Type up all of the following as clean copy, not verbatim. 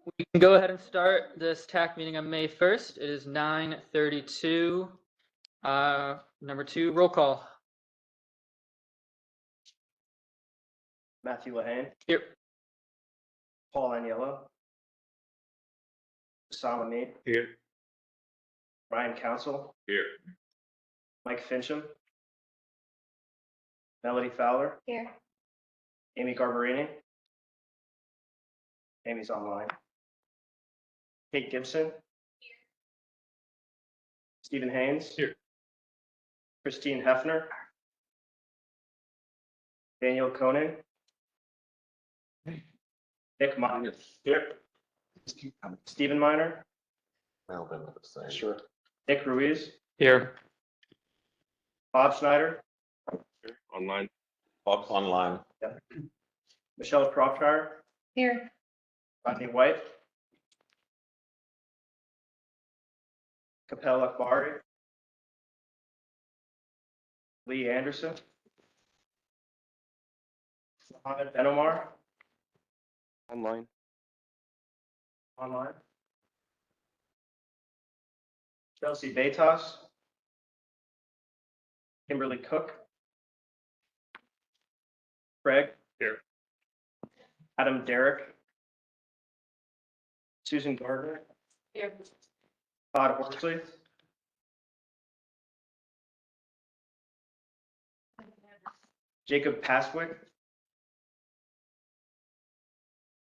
We can go ahead and start this TAC meeting on May 1st. It is 9:32. Number 2, roll call. Matthew Lehane. Here. Paul Aniello. Osama Mead. Here. Ryan Council. Here. Mike Fincham. Melody Fowler. Here. Amy Garbarini. Amy's online. Kate Gibson. Here. Stephen Haynes. Here. Christine Hefner. Daniel Koenig. Nick Miner. Here. Stephen Miner. Melvin at the same. Sure. Nick Ruiz. Here. Bob Schneider. Online. Bob's online. Michelle Croftshire. Here. Rodney White. Capella Akbari. Lee Anderson. Mohammed Benomar. Online. Online. Chelsea Betas. Kimberly Cook. Craig. Here. Adam Derrick. Susan Gardner. Here. Todd Horsley. Jacob Paswick.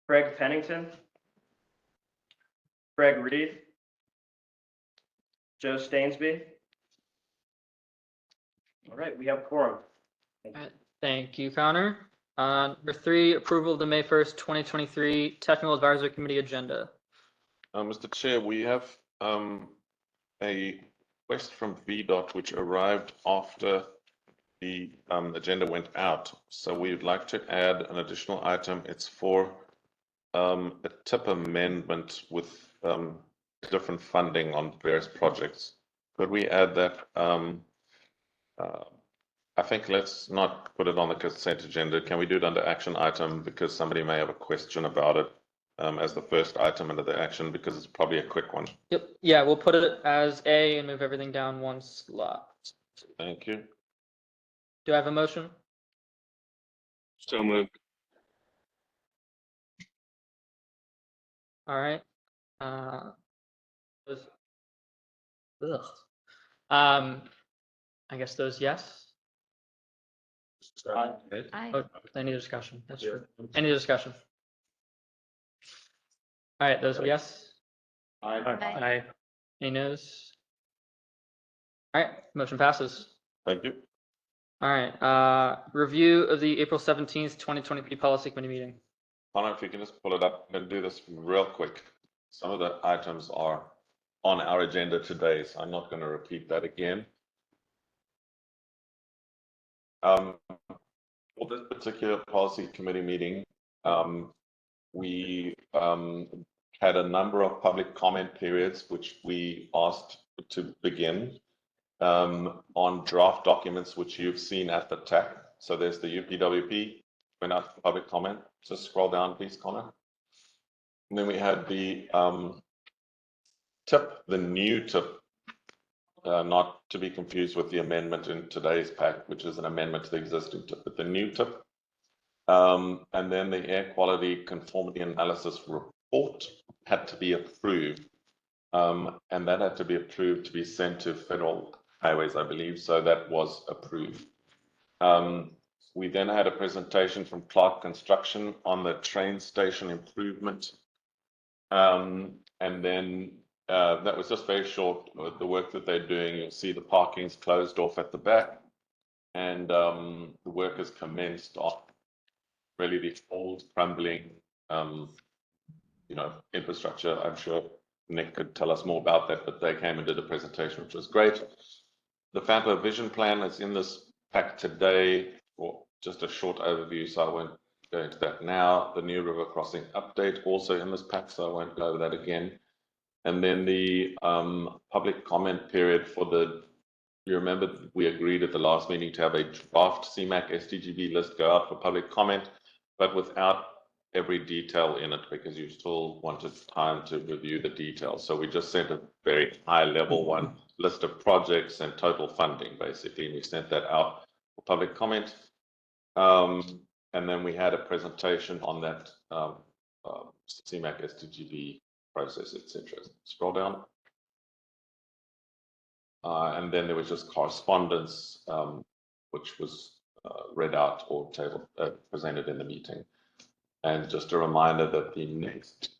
Craig Pennington. Greg Reed. Joe Stainsby. All right, we have quorum. Thank you, Connor. Number 3, approval of the May 1st, 2023 Technical Advisory Committee agenda. Mr. Chair, we have a request from VDOT which arrived after the agenda went out. So we would like to add an additional item. It's for a TIP amendment with different funding on various projects. Could we add that? I think let's not put it on the consent agenda. Can we do it under action item because somebody may have a question about it as the first item under the action because it's probably a quick one. Yep. Yeah, we'll put it as A and move everything down one slot. Thank you. Do I have a motion? So moved. All right. I guess those yes. Aye. Oh, any discussion? That's true. Any discussion? All right, those yes. Aye. Any no's? All right, motion passes. Thank you. All right, review of the April 17th, 2023 policy committee meeting. Connor, if you can just pull it up, I'm going to do this real quick. Some of the items are on our agenda today, so I'm not going to repeat that again. For this particular policy committee meeting, we had a number of public comment periods, which we asked to begin on draft documents, which you've seen at the TAC. So there's the UPWP, went out for public comment. Just scroll down, please, Connor. And then we had the TIP, the new TIP, not to be confused with the amendment in today's pack, which is an amendment to the existing TIP, but the new TIP. And then the air quality conformity analysis report had to be approved. And that had to be approved to be sent to Federal Highways, I believe. So that was approved. We then had a presentation from Clark Construction on the train station improvement. And then that was just very short. The work that they're doing, you'll see the parking's closed off at the back. And the work has commenced on really the old crumbling, infrastructure. I'm sure Nick could tell us more about that, but they came and did a presentation, which was great. The Fampa Vision Plan is in this pack today for just a short overview, so I won't go into that now. The new river crossing update also in this pack, so I won't go over that again. And then the public comment period for the, you remember we agreed at the last meeting to have a draft CMAQ SDGB list go out for public comment, but without every detail in it because you still wanted time to review the details. So we just sent a very high level one, list of projects and total funding basically, and we sent that out for public comment. And then we had a presentation on that CMAC SDGB process, etc. Scroll down. And then there was just correspondence, which was read out or presented in the meeting. And just a reminder that the next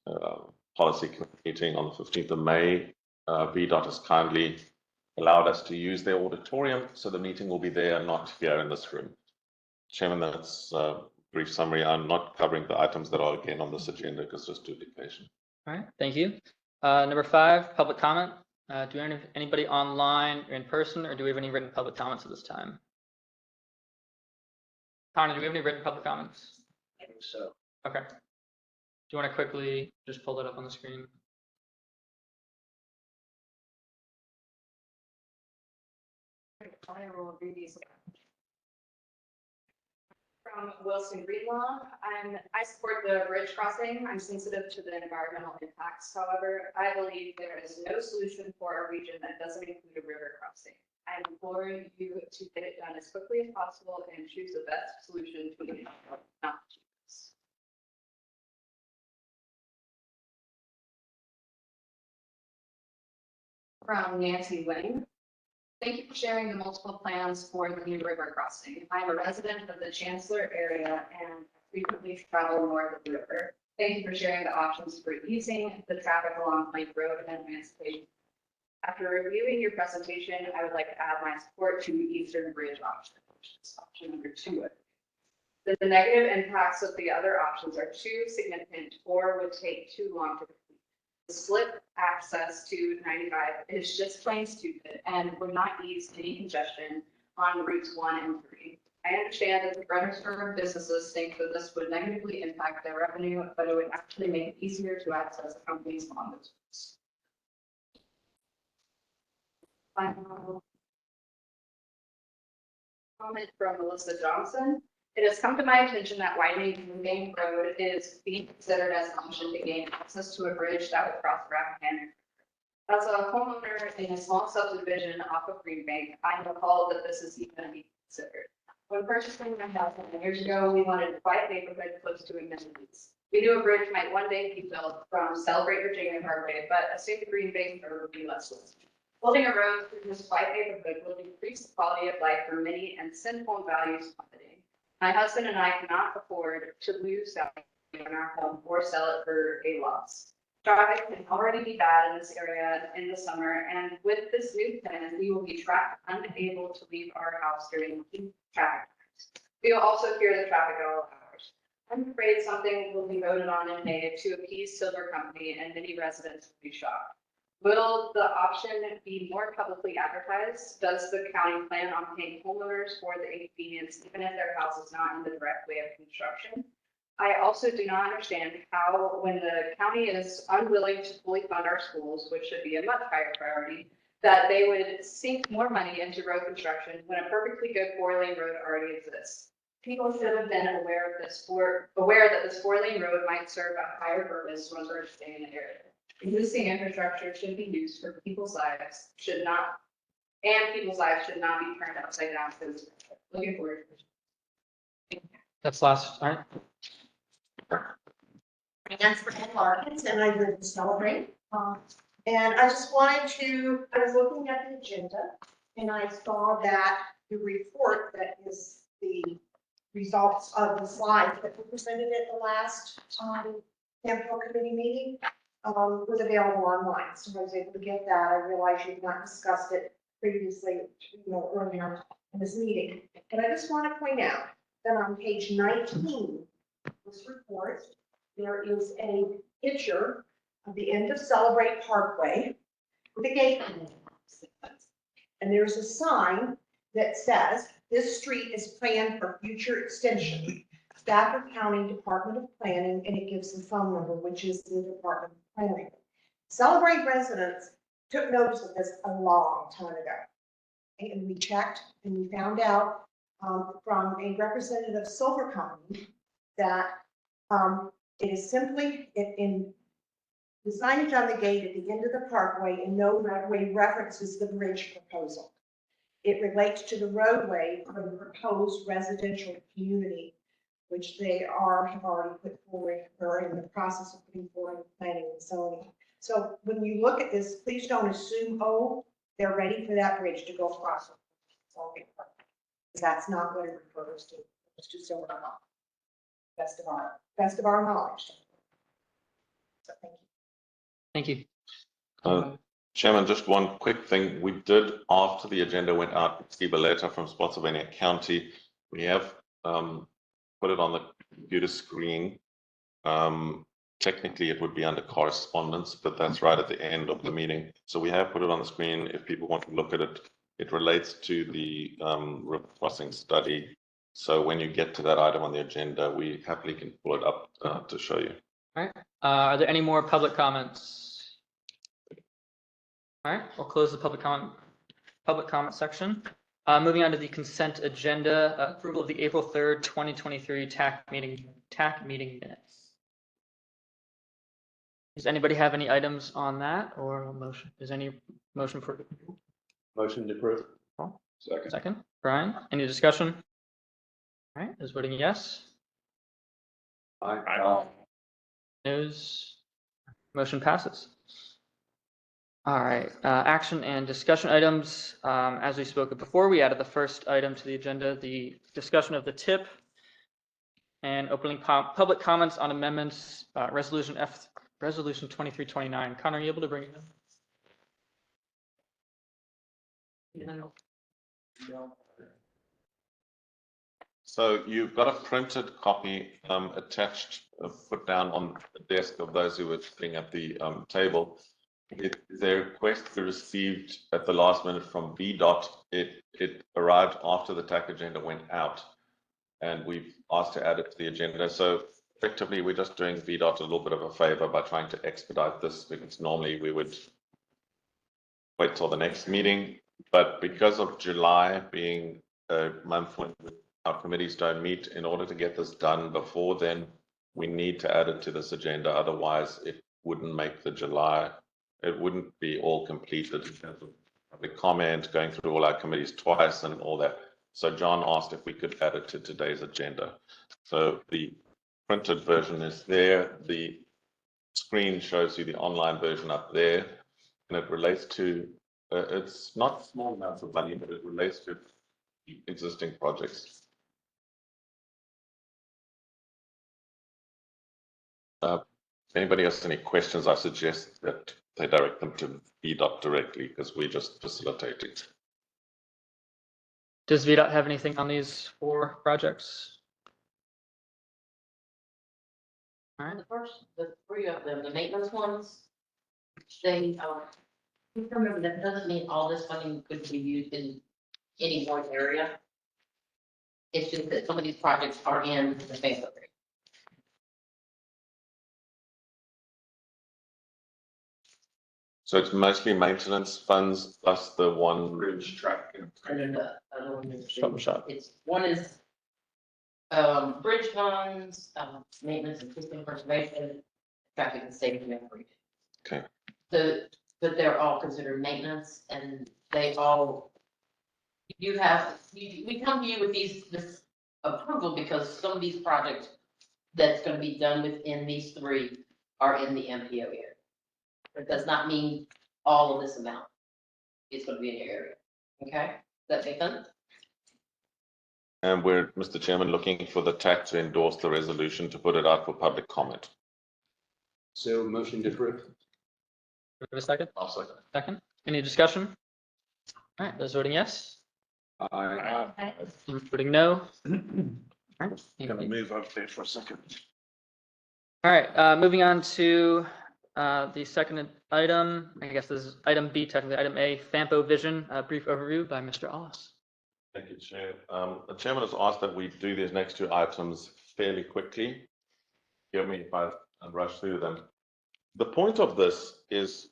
policy meeting on the 15th of May, VDOT has kindly allowed us to use their auditorium, so the meeting will be there, not here in this room. Chairman, that's a brief summary. I'm not covering the items that are again on this agenda because there's duplication. All right, thank you. Number 5, public comment. Do we have anybody online or in person, or do we have any written public comments at this time? Connor, do we have any written public comments? I think so. Okay. Do you want to quickly just pull that up on the screen? I will read these. From Wilson Greenlaw, I support the bridge crossing. I'm sensitive to the environmental impacts. However, I believe there is no solution for a region that doesn't include a river crossing. I'm imploring you to get it done as quickly as possible and choose the best solution to the not choose. From Nancy Wing. Thank you for sharing the multiple plans for the new river crossing. I am a resident of the Chancellor area and frequently travel north of the river. Thank you for sharing the options for easing the traffic along Plank Road and Emancipation. After reviewing your presentation, I would like to add my support to Eastern Bridge option, which is option number 2. The negative impacts of the other options are too significant or would take too long to complete. The split access to 95 is just plain stupid and would not ease any congestion on routes 1 and 3. I understand that the Fredericksburg businesses think that this would negatively impact their revenue, but it would actually make it easier to access companies on those routes. Final comment from Melissa Johnson. It has come to my attention that widening Green Bank Road is being considered as an option to gain access to a bridge that would cross the Rappahannock. As a homeowner in a small subdivision off of Green Bank, I am appalled that this is even being considered. When purchasing my house 10 years ago, we wanted a quiet neighborhood close to amenities. We knew a bridge might one day be built from Celebrate Virginia Parkway, but assumed the Green Bank Road would be less listed. Building a road through this quiet neighborhood will increase the quality of life for many and send home values plummeting. My husband and I cannot afford to lose value in our home or sell it for a loss. Traffic can already be bad in this area in the summer, and with this new plan, we will be trapped, unable to leave our house during peak traffic times. We will also hear the traffic at all hours. I'm afraid something will be voted on in May to appease Silver Company, and many residents will be shocked. Will the option be more publicly advertised? Does the county plan on paying homeowners for the inconvenience, even if their house is not in the direct way of construction? I also do not understand how, when the county is unwilling to fully fund our schools, which should be a much higher priority, that they would sink more money into road construction when a perfectly good 4-lane road already exists. People should have been aware that this 4-lane road might serve a higher purpose when we're staying in the area. Existing infrastructure should be used for people's lives, should not be turned upside down. Looking forward. That's last. All right. Nancy Larkins, and I live in Celebrate. And I just wanted to, I was looking at the agenda and I saw that the report that is the results of the slides that were presented at the last Temple Committee meeting was available online. So I was able to get that. I realized you've not discussed it previously, earlier in this meeting. And I just want to point out that on page 19 of this report, there is a picture of the end of Celebrate Parkway with a gate. And there's a sign that says, this street is planned for future extension. Stafford County Department of Planning, and it gives the phone number, which is the Department of Planning. Celebrate residents took notice of this a long time ago. And we checked and we found out from a representative of Silver Company that It is simply in the signage on the gate at the end of the parkway in no way references the bridge proposal. It relates to the roadway for the proposed residential community, which they have already put forward or in the process of putting forward in planning and zoning. So when you look at this, please don't assume, oh, they're ready for that bridge to go across. That's not what it refers to. It's just so we're not. Best of our knowledge. So thank you. Thank you. Chairman, just one quick thing. We did, after the agenda went out, receive a letter from Spotsylvania County. We have put it on the computer screen. Technically, it would be under correspondence, but that's right at the end of the meeting. So we have put it on the screen if people want to look at it. It relates to the river crossing study. So when you get to that item on the agenda, we happily can pull it up to show you. All right. Are there any more public comments? All right, we'll close the public comment section. Moving on to the consent agenda, approval of the April 3rd, 2023 TAC meeting minutes. Does anybody have any items on that or a motion? Is any motion for approval? Motion to approve. Paul? Second. Second. Brian, any discussion? All right, is voting yes? Aye. News. Motion passes. All right, action and discussion items. As we spoke of before, we added the first item to the agenda, the discussion of the TIP and opening public comments on amendments, resolution 2329. Connor, are you able to bring it in? So you've got a printed copy attached, put down on the desk of those who were sitting at the table. Their request we received at the last minute from VDOT. It arrived after the TAC agenda went out, and we've asked to add it to the agenda. So effectively, we're just doing VDOT a little bit of a favor by trying to expedite this, because normally we would wait till the next meeting. But because of July being a month when our committees don't meet, in order to get this done before then, we need to add it to this agenda. Otherwise, it wouldn't make the July. It wouldn't be all completed in terms of the comment, going through all our committees twice and all that. So John asked if we could add it to today's agenda. So the printed version is there. The screen shows you the online version up there, and it relates to, it's not small amounts of money, but it relates to existing projects. If anybody has any questions, I suggest that they direct them to VDOT directly, because we just facilitate it. Does VDOT have anything on these 4 projects? All right. The 3 of them, the maintenance ones, they, remember that doesn't mean all this funding could be used in any one area. It's just that some of these projects are in the phase of it. So it's mostly maintenance funds plus the one bridge track. And then the other one is. Stop and shop. It's, one is, bridge funds, maintenance and system preservation, traffic and safety operation. Okay. But they're all considered maintenance, and they all, we come to you with this approval because some of these projects that's gonna be done within these 3 are in the MPO area. It does not mean all of this amount is gonna be in your area, okay? Does that make sense? And we're, Mr. Chairman, looking for the TAC to endorse the resolution to put it out for public comment. So motion to approve. We have a second? I'll second. Second. Any discussion? All right, those voting yes? Aye. Voting no? All right. Gonna move up there for a second. All right, moving on to the second item. I guess this is item B, technically item A, FAMPO vision, a brief overview by Mr. Allis. Thank you, Chair. The Chairman has asked that we do these next 2 items fairly quickly. Forgive me if I rush through them. The point of this is,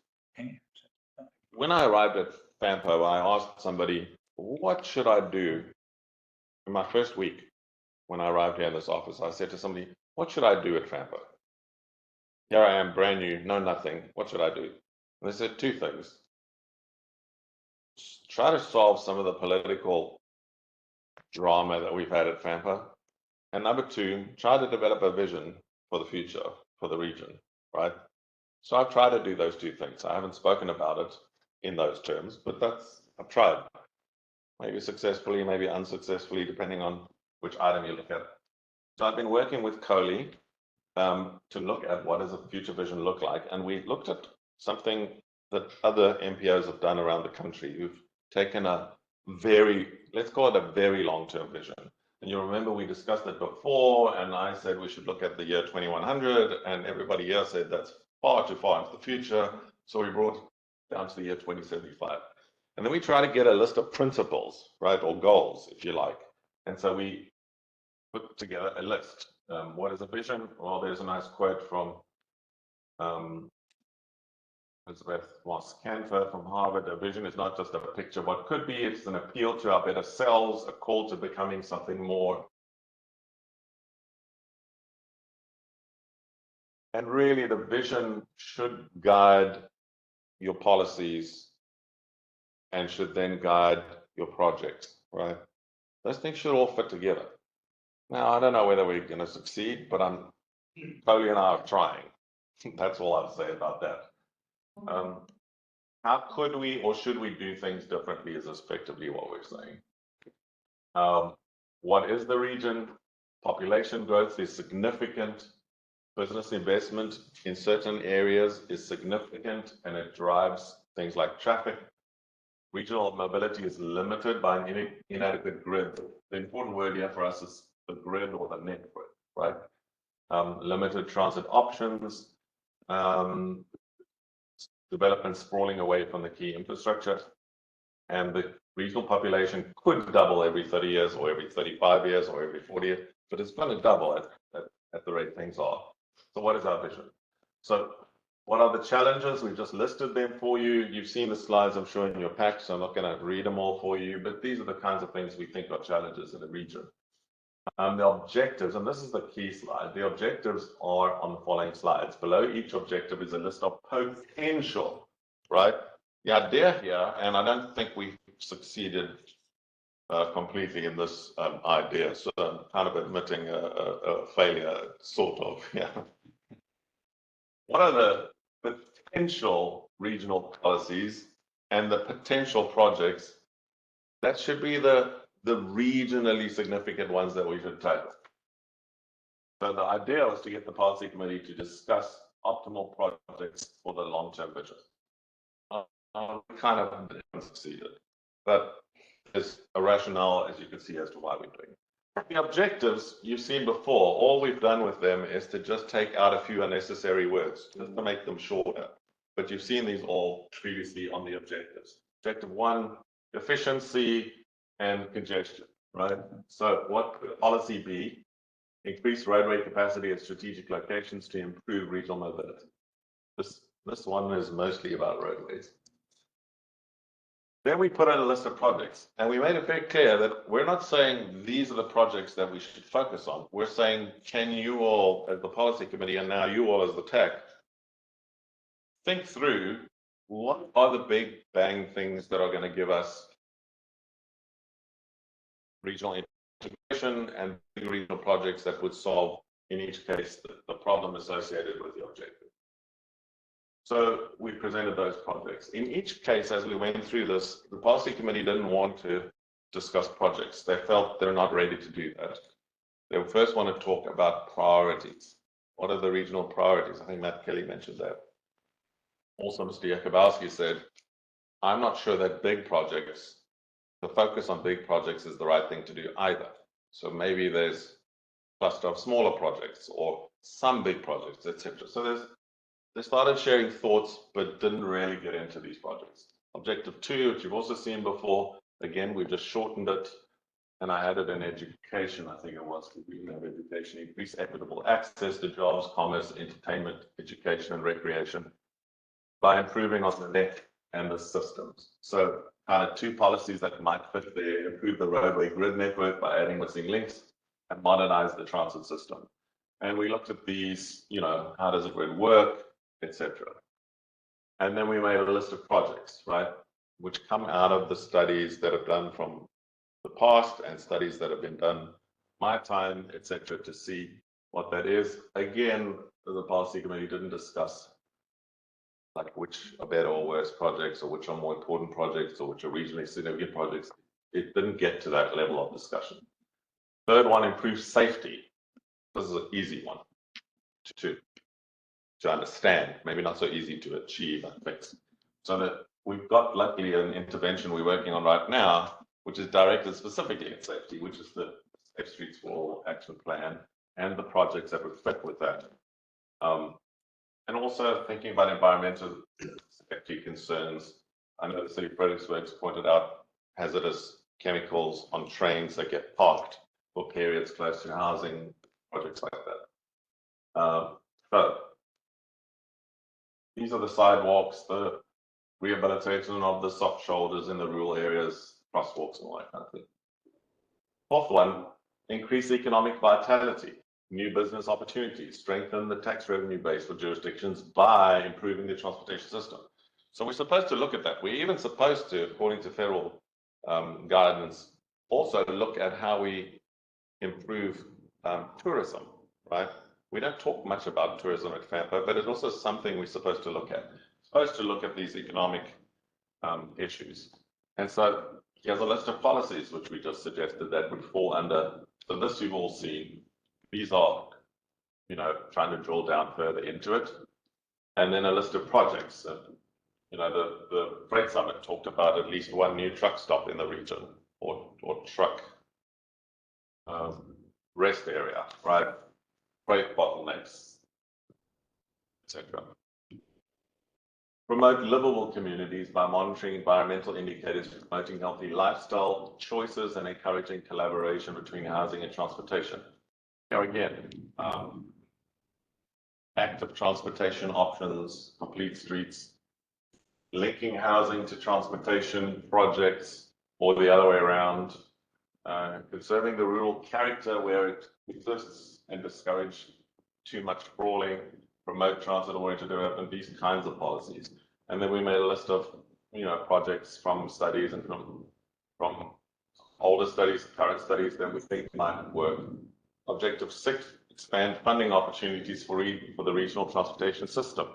when I arrived at FAMPO, I asked somebody, what should I do in my first week when I arrived here in this office? I said to somebody, what should I do at FAMPO? here I am, brand new, know nothing. What should I do? And they said two things. Try to solve some of the political drama that we've had at FAMPA. And number two, try to develop a vision for the future for the region, right? So I've tried to do those two things. I haven't spoken about it in those terms, but I've tried. Maybe successfully, maybe unsuccessfully, depending on which item you look at. So I've been working with Coley to look at what does a future vision look like. And we looked at something that other MPOs have done around the country who've taken a very, let's call it a very long-term vision. And you remember we discussed it before, and I said we should look at the year 2100, and everybody here said that's far too far into the future. So we brought it down to the year 2075. And then we try to get a list of principles, right, or goals, if you like. And so we put together a list. What is a vision? Well, there's a nice quote from Elizabeth Moss-Canfer from Harvard. A vision is not just a picture of what could be, it's an appeal to our better selves, a call to becoming something more. And really, the vision should guide your policies and should then guide your projects, right? Those things should all fit together. Now, I don't know whether we're going to succeed, but Coley and I are trying. That's all I'll say about that. How could we or should we do things differently is effectively what we're saying. What is the region? Population growth is significant. Business investment in certain areas is significant, and it drives things like traffic. Regional mobility is limited by an inadequate grid. The important word here for us is the grid or the network, right? Limited transit options, development sprawling away from the key infrastructure, and the regional population could double every 30 years or every 35 years or every 40 years, but it's going to double at the rate things are. So what is our vision? So what are the challenges? We've just listed them for you. You've seen the slides I'm showing in your pack, so I'm not going to read them all for you, but these are the kinds of things we think are challenges in the region. The objectives, and this is the key slide, the objectives are on the following slides. Below each objective is a list of potential, right? The idea here, and I don't think we've succeeded completely in this idea, so I'm kind of admitting a failure, sort of, yeah. What are the potential regional policies and the potential projects that should be the regionally significant ones that we should tackle? So the idea was to get the policy committee to discuss optimal projects for the long-term vision. Kind of haven't succeeded, but there's a rationale, as you can see, as to why we're doing it. The objectives you've seen before, all we've done with them is to just take out a few unnecessary words, just to make them shorter. But you've seen these all previously on the objectives. Objective 1, efficiency and congestion, right? So what could policy be? Increase roadway capacity at strategic locations to improve regional mobility. This one is mostly about roadways. Then we put out a list of projects, and we made it very clear that we're not saying these are the projects that we should focus on. We're saying, can you all, as the policy committee, and now you all as the TAC, think through what are the big bang things that are going to give us regional integration and big regional projects that would solve, in each case, the problem associated with the objective. So we presented those projects. In each case, as we went through this, the policy committee didn't want to discuss projects. They felt they're not ready to do that. They first want to talk about priorities. What are the regional priorities? I think Matt Kelly mentioned that. Also, Mr. Jakubowski said, I'm not sure that big projects, the focus on big projects is the right thing to do either. So maybe there's a cluster of smaller projects or some big projects, etc. So they started sharing thoughts, but didn't really get into these projects. Objective 2, which you've also seen before, again, we've just shortened it, and I added an education, I think it was, we have education, increase equitable access to jobs, commerce, entertainment, education, and recreation by improving on the net and the systems. So kind of two policies that might fit there: improve the roadway grid network by adding missing links and modernize the transit system. And we looked at these, how does it really work, etc. And then we made a list of projects, right, which come out of the studies that have done from the past and studies that have been done my time, etc., to see what that is. Again, the policy committee didn't discuss like which are better or worse projects, or which are more important projects, or which are regionally significant projects. It didn't get to that level of discussion. Third one, improve safety. This is an easy one to understand, maybe not so easy to achieve and fix. So that we've got luckily an intervention we're working on right now, which is directed specifically at safety, which is the Safe Streets for All action plan and the projects that would fit with that. And also thinking about environmental safety concerns. I know the city of Fredericksburg pointed out hazardous chemicals on trains that get parked for periods close to housing, projects like that. So these are the sidewalks, the rehabilitation of the soft shoulders in the rural areas, crosswalks and all that kind of thing. Fourth one, increase economic vitality, new business opportunities, strengthen the tax revenue base for jurisdictions by improving the transportation system. So we're supposed to look at that. We're even supposed to, according to federal guidance, also look at how we improve tourism, right? We don't talk much about tourism at FAMPA, but it's also something we're supposed to look at. Supposed to look at these economic issues. And so here's a list of policies which we just suggested that would fall under. So this you've all seen. These are, trying to drill down further into it. And then a list of projects. The Freight Summit talked about at least one new truck stop in the region, or truck rest area, right? Freight bottlenecks, etc. Promote livable communities by monitoring environmental indicators, promoting healthy lifestyle choices, and encouraging collaboration between housing and transportation. Here again, active transportation options, complete streets, linking housing to transportation projects, or the other way around, conserving the rural character where it exists and discourage too much sprawling, promote transit-oriented development, these kinds of policies. And then we made a list of, projects from studies and from older studies, current studies that we think might work. Objective 6, expand funding opportunities for the regional transportation system.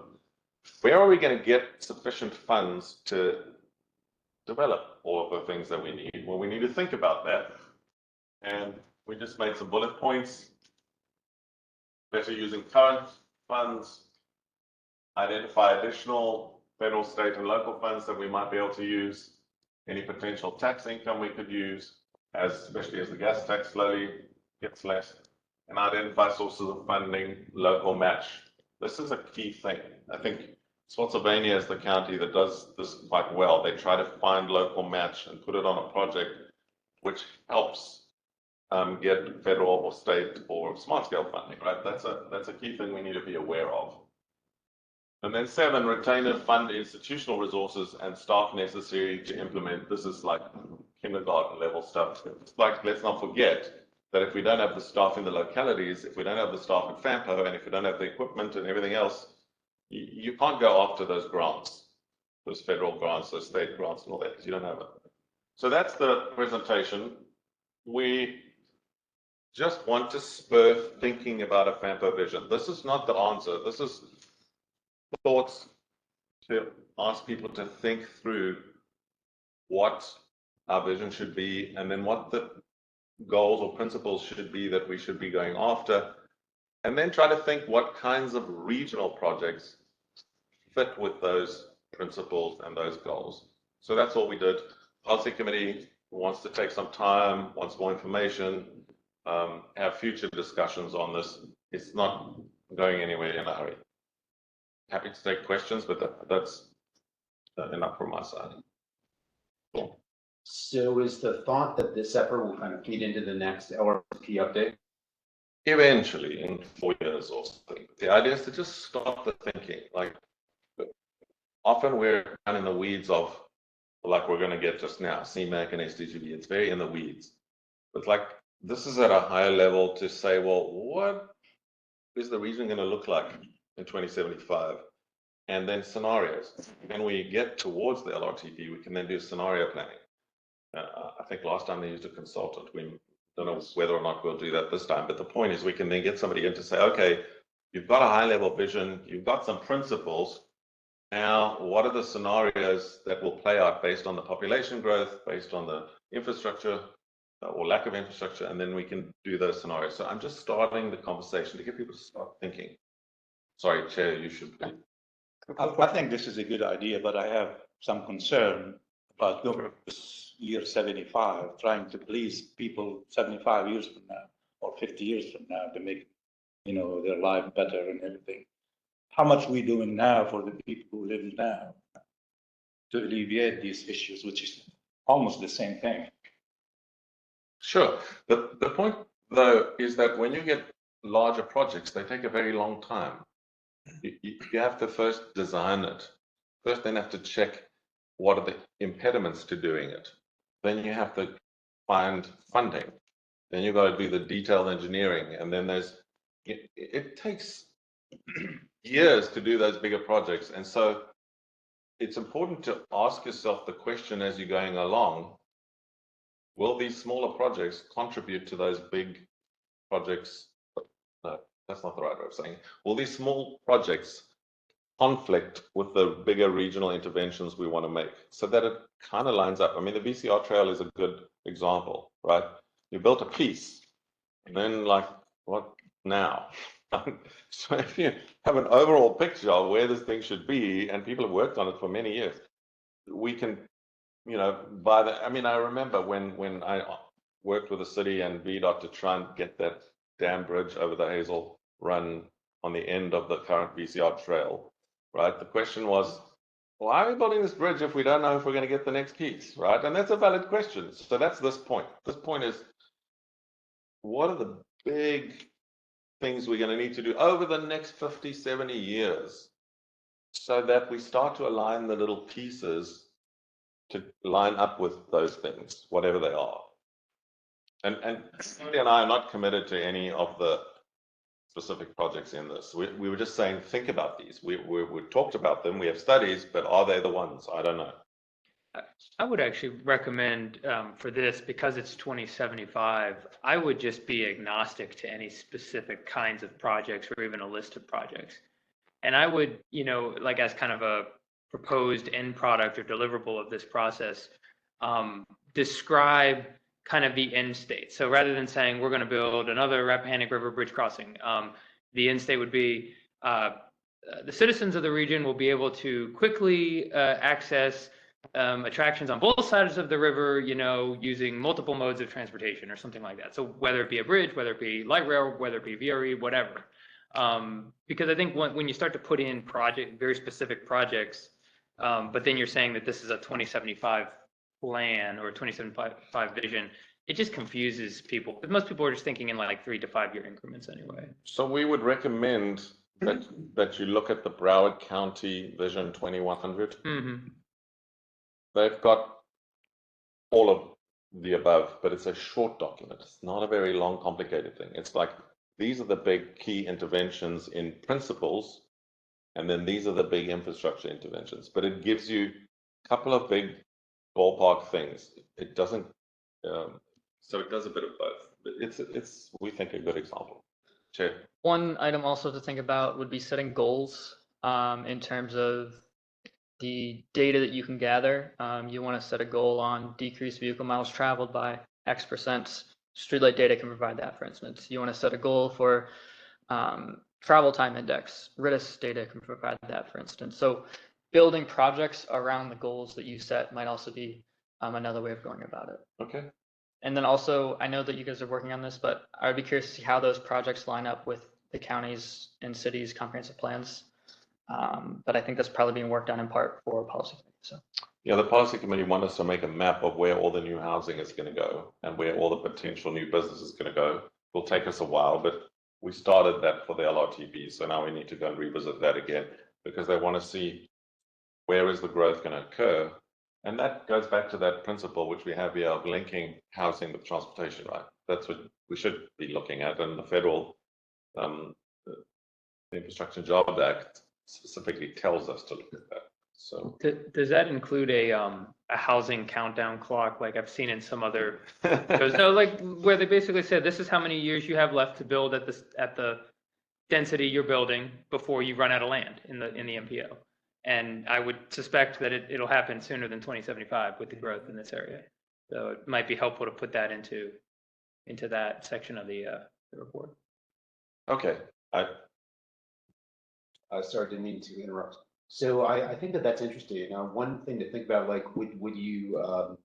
Where are we going to get sufficient funds to develop all of the things that we need? Well, we need to think about that. And we just made some bullet points. Better using current funds, identify additional federal, state, and local funds that we might be able to use, any potential tax income we could use, especially as the gas tax slowly gets less, and identify sources of funding, local match. This is a key thing. I think Spotsylvania is the county that does this quite well. They try to find local match and put it on a project which helps get federal or state or smart scale funding, right? That's a key thing we need to be aware of. And then 7, retain and fund institutional resources and staff necessary to implement. This is like kindergarten level stuff. It's like, let's not forget that if we don't have the staff in the localities, if we don't have the staff in FAMPO, and if we don't have the equipment and everything else, you can't go after those grants, those federal grants, those state grants and all that, because you don't have it. So that's the presentation. We just want to spur thinking about a FAMPO vision. This is not the answer. This is thoughts to ask people to think through what our vision should be, and then what the goals or principles should be that we should be going after, and then try to think what kinds of regional projects fit with those principles and those goals. So that's all we did. Policy committee wants to take some time, wants more information, have future discussions on this. It's not going anywhere in a hurry. Happy to take questions, but that's enough from my side. Cool. So is the thought that this effort will kind of feed into the next LRP update? Eventually, in 4 years or something. The idea is to just stop the thinking. Like, often we're down in the weeds of, like we're going to get just now, CMAC and SDGB. It's very in the weeds. But like, this is at a higher level to say, well, what is the region going to look like in 2075? And then scenarios. When we get towards the LRTP, we can then do scenario planning. I think last time they used a consultant. We don't know whether or not we'll do that this time, but the point is we can then get somebody in to say, okay, you've got a high level vision, you've got some principles. Now, what are the scenarios that will play out based on the population growth, based on the infrastructure or lack of infrastructure, and then we can do those scenarios. So I'm just starting the conversation to get people to start thinking. Sorry, Chair, you should. I think this is a good idea, but I have some concern about going this year 75, trying to please people 75 years from now or 50 years from now to make, their life better and everything. How much we doing now for the people who live now to alleviate these issues, which is almost the same thing. Sure. The point, though, is that when you get larger projects, they take a very long time. You have to first design it. First, then have to check what are the impediments to doing it. Then you have to find funding. Then you've got to do the detailed engineering. And then it takes years to do those bigger projects. And so it's important to ask yourself the question as you're going along, will these smaller projects contribute to those big projects? No, that's not the right way of saying it. Will these small projects conflict with the bigger regional interventions we want to make so that it kind of lines up? I mean, the VCR trail is a good example, right? You built a piece, and then like, what now? So if you have an overall picture of where this thing should be, and people have worked on it for many years, we can, I remember when I worked with the city and VDOT to try and get that dam bridge over the Hazel Run on the end of the current VCR trail, right? The question was, why are we building this bridge if we don't know if we're going to get the next piece, right? And that's a valid question. So that's this point. This point is, what are the big things we're going to need to do over the next 50, 70 years so that we start to align the little pieces to line up with those things, whatever they are. And Cindy and I are not committed to any of the specific projects in this. We were just saying, think about these. We talked about them. We have studies, but are they the ones? I don't know. I would actually recommend for this, because it's 2075, I would just be agnostic to any specific kinds of projects or even a list of projects. And I would, like as kind of a proposed end product or deliverable of this process, describe kind of the end state. So rather than saying we're going to build another Rappahannock River bridge crossing, the end state would be the citizens of the region will be able to quickly access attractions on both sides of the river, using multiple modes of transportation or something like that. So whether it be a bridge, whether it be light rail, whether it be VRE, whatever. Because I think when you start to put in very specific projects, but then you're saying that this is a 2075 plan or a 2075 vision, it just confuses people. But most people are just thinking in like 3 to 5 year increments anyway. So we would recommend that you look at the Broward County Vision 2100. Mm-hmm. They've got all of the above, but it's a short document. It's not a very long, complicated thing. It's like, these are the big key interventions in principles, and then these are the big infrastructure interventions. But it gives you a couple of big ballpark things. It doesn't, so it does a bit of both. It's we think, a good example. Chair. One item also to think about would be setting goals in terms of the data that you can gather. You want to set a goal on decreased vehicle miles traveled by X%. Streetlight data can provide that, for instance. You want to set a goal for travel time index. RIDIS data can provide that, for instance. So building projects around the goals that you set might also be another way of going about it. Okay. And then also, I know that you guys are working on this, but I would be curious to see how those projects line up with the counties and cities' comprehensive plans. But I think that's probably being worked on in part for policy committee. So yeah, the policy committee wants us to make a map of where all the new housing is going to go and where all the potential new business is going to go. It will take us a while, but we started that for the LRTP. So now we need to go and revisit that again, because they want to see where is the growth going to occur. And that goes back to that principle which we have here of linking housing with transportation, right? That's what we should be looking at. And the federal the Infrastructure and Jobs Act specifically tells us to look at that. So Does that include a housing countdown clock like I've seen in some other shows? No, like where they basically said this is how many years you have left to build at the density you're building before you run out of land in the MPO. And I would suspect that it'll happen sooner than 2075 with the growth in this area. So it might be helpful to put that into that section of the report. okay, Sorry, didn't mean to interrupt. So I think that that's interesting. Now, one thing to think about, like, would you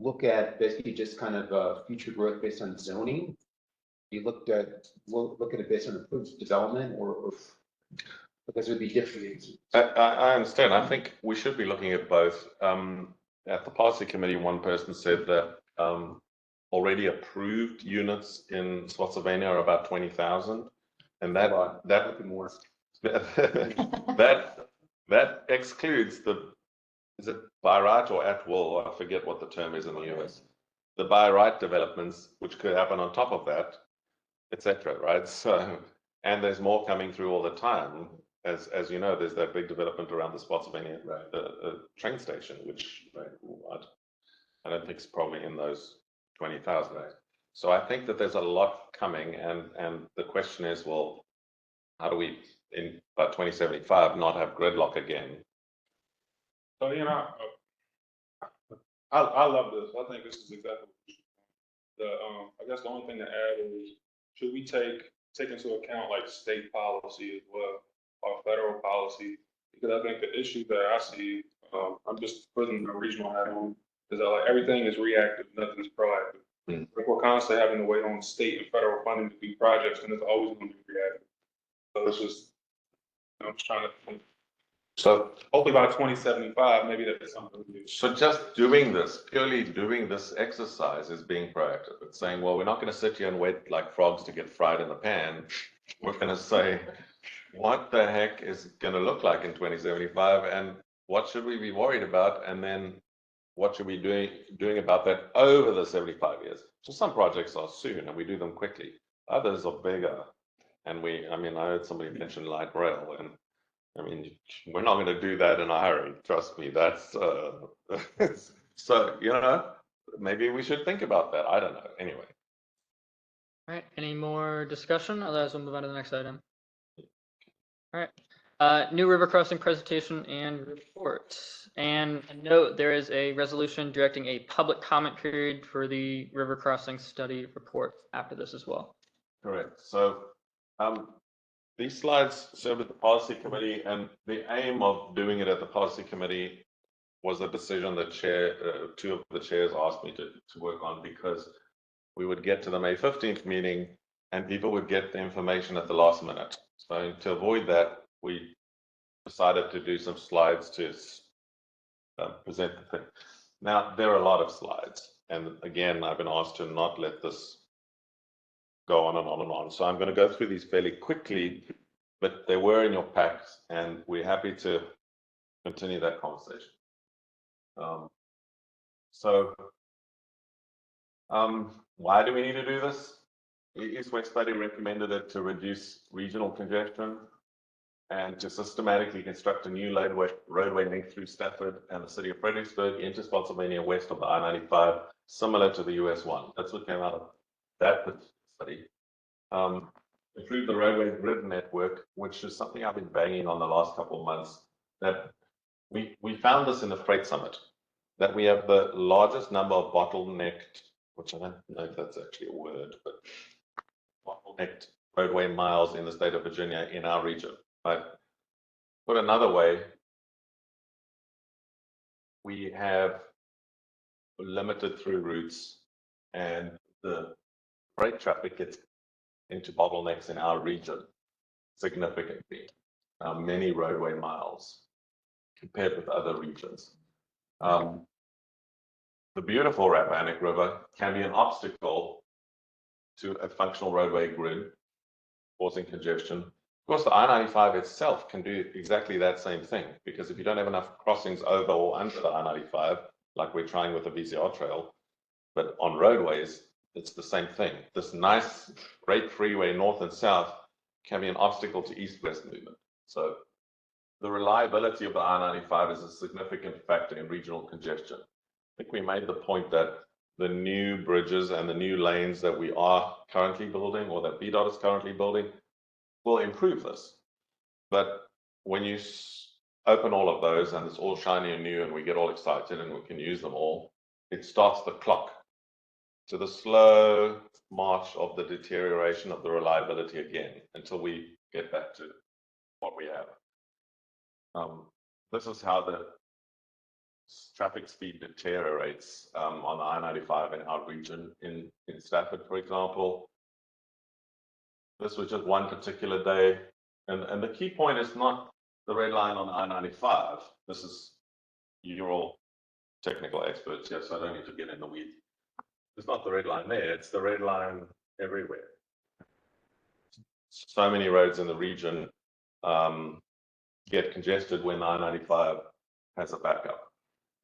look at basically just kind of future growth based on zoning? You look at it based on approved development or because it would be different. I understand. I think we should be looking at both. At the policy committee, one person said that already approved units in Spotsylvania are about 20,000, and that would be more. that excludes is it by right or at will? I forget what the term is in the US. The by right developments, which could happen on top of that, etc. Right? So, and there's more coming through all the time. As you know, there's that big development around the Spotsylvania train station, which I don't think is probably in those 20,000. Right? So I think that there's a lot coming, and the question is, well, how do we, by 2075, not have gridlock again? So, I love this. I think this is exactly I guess the only thing to add is, should we take into account like state policy as well, or federal policy? Because I think the issue that I see, I'm just putting a regional hat on, is that like everything is reactive, nothing is proactive. If we're constantly having to wait on state and federal funding to do projects, then it's always going to be reactive. So it's just, I'm just trying to think. So Hopefully by 2075, maybe that's something we do. So just purely doing this exercise is being proactive. It's saying, well, we're not going to sit here and wait like frogs to get fried in the pan. We're going to say, what the heck is going to look like in 2075, and what should we be worried about? And then what should we be doing about that over the 75 years? So some projects are soon and we do them quickly. Others are bigger. And I heard somebody mention light rail, and we're not going to do that in a hurry. Trust me. That's so, maybe we should think about that. I don't know. Anyway. All right. Any more discussion? Otherwise, we'll move on to the next item. All right. New river crossing presentation and reports. And a note, there is a resolution directing a public comment period for the river crossing study report after this as well. Correct. So these slides served at the policy committee, and the aim of doing it at the policy committee was a decision that two of the chairs asked me to work on, because we would get to the May 15th meeting and people would get the information at the last minute. So to avoid that, we decided to do some slides to present the thing. Now, there are a lot of slides, and again, I've been asked to not let this go on and on and on. So I'm going to go through these fairly quickly, but they were in your packs, and we're happy to continue that conversation. Why do we need to do this? The East-West study recommended it to reduce regional congestion and to systematically construct a new roadway link through Stafford and the city of Fredericksburg into Spotsylvania west of the I-95, similar to the US 1. That's what came out of that study. Improve the roadway grid network, which is something I've been banging on the last couple of months. That we found this in the Freight Summit, that we have the largest number of bottlenecked, which I don't know if that's actually a word, but bottlenecked roadway miles in the state of Virginia in our region. Right? Put another way, we have limited through routes, and the freight traffic gets into bottlenecks in our region significantly, many roadway miles compared with other regions. The beautiful Rappahannock River can be an obstacle to a functional roadway grid, causing congestion. Of course, the I-95 itself can do exactly that same thing, because if you don't have enough crossings over or under the I-95, like we're trying with the VCR trail, but on roadways, it's the same thing. This nice, great freeway north and south can be an obstacle to east-west movement. So the reliability of the I-95 is a significant factor in regional congestion. I think we made the point that the new bridges and the new lanes that we are currently building, or that VDOT is currently building, will improve this. But when you open all of those and it's all shiny and new and we get all excited and we can use them all, it starts the clock to the slow march of the deterioration of the reliability again until we get back to what we have. This is how the traffic speed deteriorates on the I-95 in our region in Stafford, for example. This was just one particular day. And the key point is not the red line on the I-95. This is, you're all technical experts here, so I don't need to get in the weeds. It's not the red line there, it's the red line everywhere. So many roads in the region get congested when the I-95 has a backup.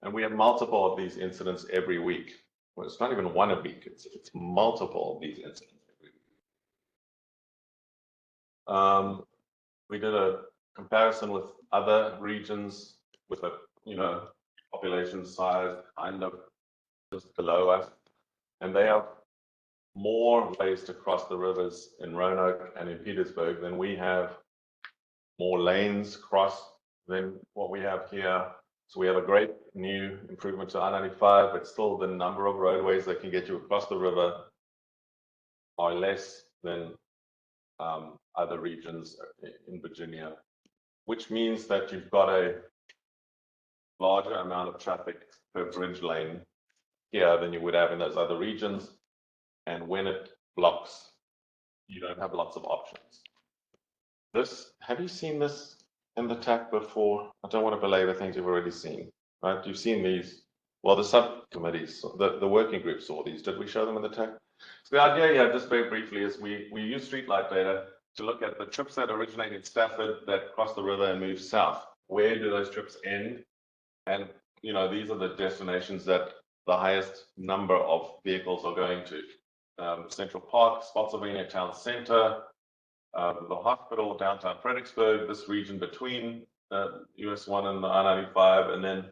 And we have multiple of these incidents every week. Well, it's not even one a week, it's multiple of these incidents every week. We did a comparison with other regions with a, population size kind of just below us. And they have more ways to cross the rivers in Roanoke and in Petersburg than we have, more lanes crossed than what we have here. So we have a great new improvement to I-95, but still the number of roadways that can get you across the river are less than other regions in Virginia, which means that you've got a larger amount of traffic per bridge lane here than you would have in those other regions. And when it blocks, you don't have lots of options. Have you seen this in the TAC before? I don't want to belabor things you've already seen, right? You've seen these, well, the subcommittees, the working groups saw these. Did we show them in the TAC? So the idea here, just very briefly, is we use streetlight data to look at the trips that originate in Stafford that cross the river and move south. Where do those trips end? And, these are the destinations that the highest number of vehicles are going to. Central Park, Spotsylvania Town Center, the hospital, downtown Fredericksburg, this region between US 1 and the I-95, and then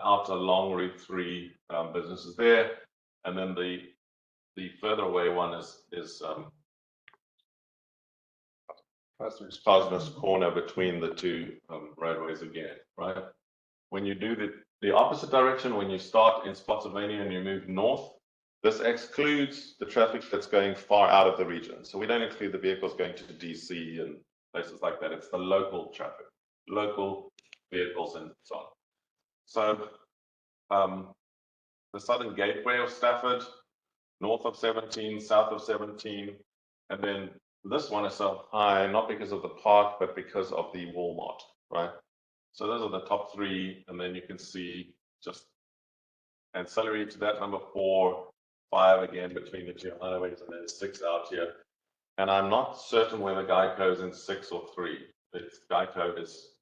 out along Route 3 businesses there. And then the further away one is Cosmos Corner between the two roadways again, right? When you do the opposite direction, when you start in Spotsylvania and you move north, this excludes the traffic that's going far out of the region. So we don't include the vehicles going to DC and places like that. It's the local traffic, local vehicles and so on. So the southern gateway of Stafford, north of 17, south of 17, and then this one is so high, not because of the park, but because of the Walmart, right? So those are the top three, and then you can see just ancillary to that, number 4, 5 again between the two highways, and then 6 out here. And I'm not certain whether Geico is in 6 or 3. Geico is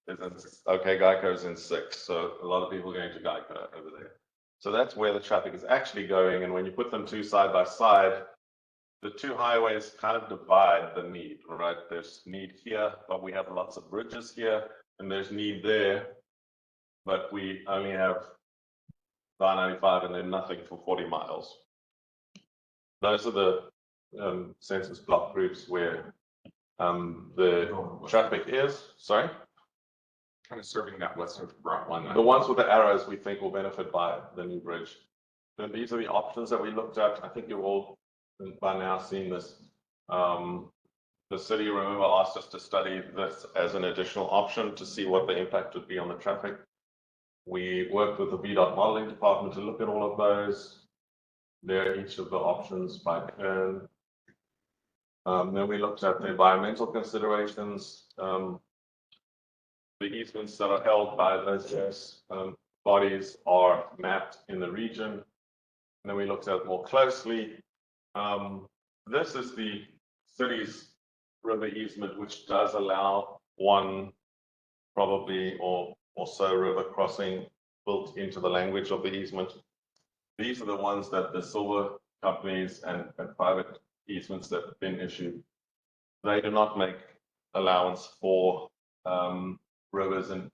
okay. Geico is in 6, so a lot of people are going to Geico over there. So that's where the traffic is actually going. And when you put them two side by side, the two highways kind of divide the need, right? There's need here, but we have lots of bridges here, and there's need there, but we only have the I-95 and then nothing for 40 miles. Those are the census block groups where the traffic is. Sorry? Kind of serving that western front one. The ones with the arrows we think will benefit by the new bridge. And these are the options that we looked at. I think you've all by now seen this. The city, remember, asked us to study this as an additional option to see what the impact would be on the traffic. We worked with the VDOT modeling department to look at all of those. There are each of the options by turn. Then we looked at the environmental considerations. The easements that are held by those bodies are mapped in the region. And then we looked at it more closely. This is the city's river easement, which does allow one probably or so river crossing built into the language of the easement. These are the ones that the silver companies and private easements that have been issued. they do not make allowance for rivers and,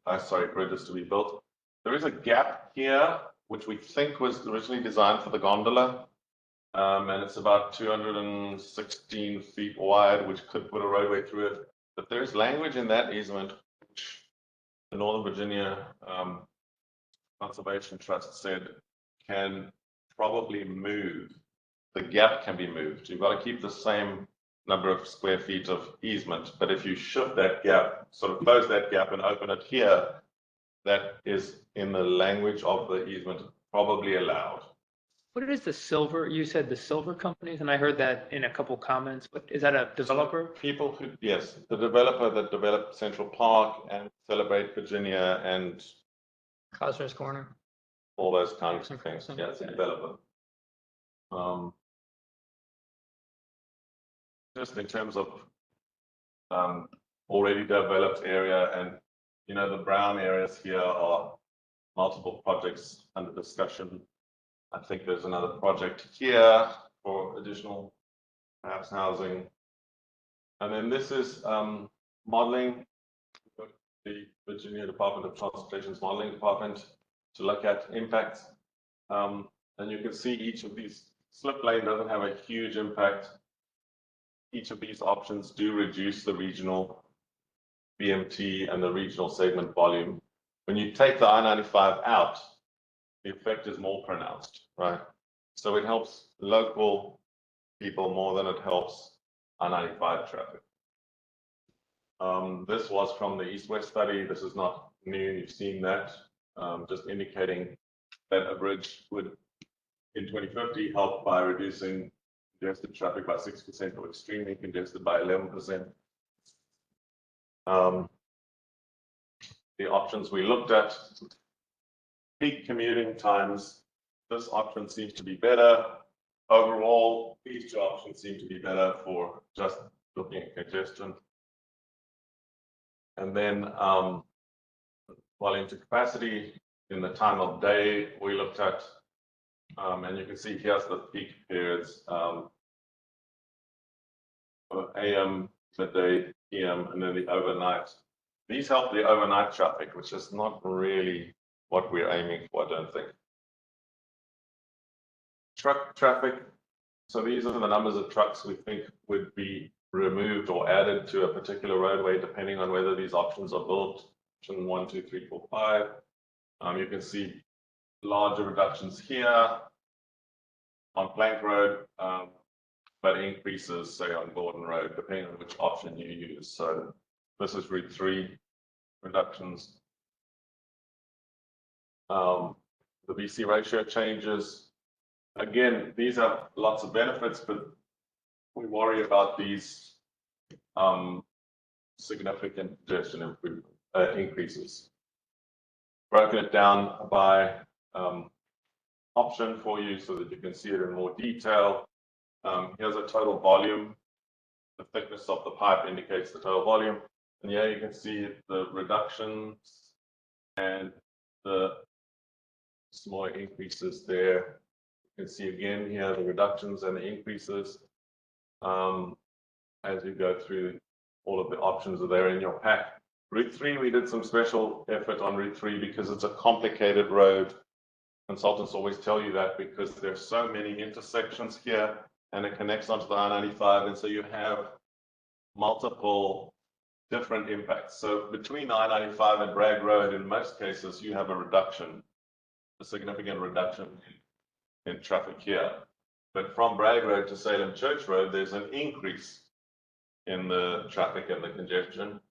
bridges to be built. There is a gap here, which we think was originally designed for the gondola. And it's about 216 feet wide, which could put a roadway through it. But there's language in that easement, which the Northern Virginia Conservation Trust said can probably move. The gap can be moved. You've got to keep the same number of square feet of easement, but if you shift that gap, sort of close that gap and open it here, that is in the language of the easement, probably allowed. What is the silver? You said the silver companies, and I heard that in a couple comments, but is that a developer? People who, yes, the developer that developed Central Park and Celebrate Virginia and Cosner's Corner. all those kinds of Jackson things. Crossing. Yeah, it's a developer. Just in terms of already developed area, and you know, the brown areas here are multiple projects under discussion. I think there's another project here for additional perhaps housing. And then this is modeling, the Virginia Department of Transportation's modeling department to look at impacts. And you can see each of these, slip lane doesn't have a huge impact. Each of these options do reduce the regional BMT and the regional segment volume. When you take the I-95 out, the effect is more pronounced, right? So it helps local people more than it helps I-95 traffic. This was from the East-West study. This is not new, you've seen that, just indicating that a bridge would, in 2050, help by reducing congested traffic by 6% or extremely congested by 11%. The options we looked at, peak commuting times, this option seems to be better. Overall, these two options seem to be better for just looking at congestion. And then volume to capacity in the time of day we looked at, and you can see here's the peak periods, AM, midday, PM, and then the overnight. These help the overnight traffic, which is not really what we're aiming for, I don't think. Truck traffic. So these are the numbers of trucks we think would be removed or added to a particular roadway, depending on whether these options are built. Option 1, 2, 3, 4, 5. You can see larger reductions here on Plank Road, but increases, say, on Gordon Road, depending on which option you use. So this is Route 3 reductions. The BC ratio changes. Again, these have lots of benefits, but we worry about these significant congestion increases. Broken it down by option for you so that you can see it in more detail. Here's a total volume. The thickness of the pipe indicates the total volume. And yeah, you can see the reductions and the small increases there. You can see again here the reductions and the increases. As you go through, all of the options are there in your pack. Route 3, we did some special effort on Route 3 because it's a complicated road. Consultants always tell you that because there's so many intersections here and it connects onto the I-95, and so you have multiple different impacts. So between I-95 and Bragg Road, in most cases, you have a reduction, a significant reduction in traffic here. But from Bragg Road to Salem Church Road, there's an increase in the traffic and the congestion.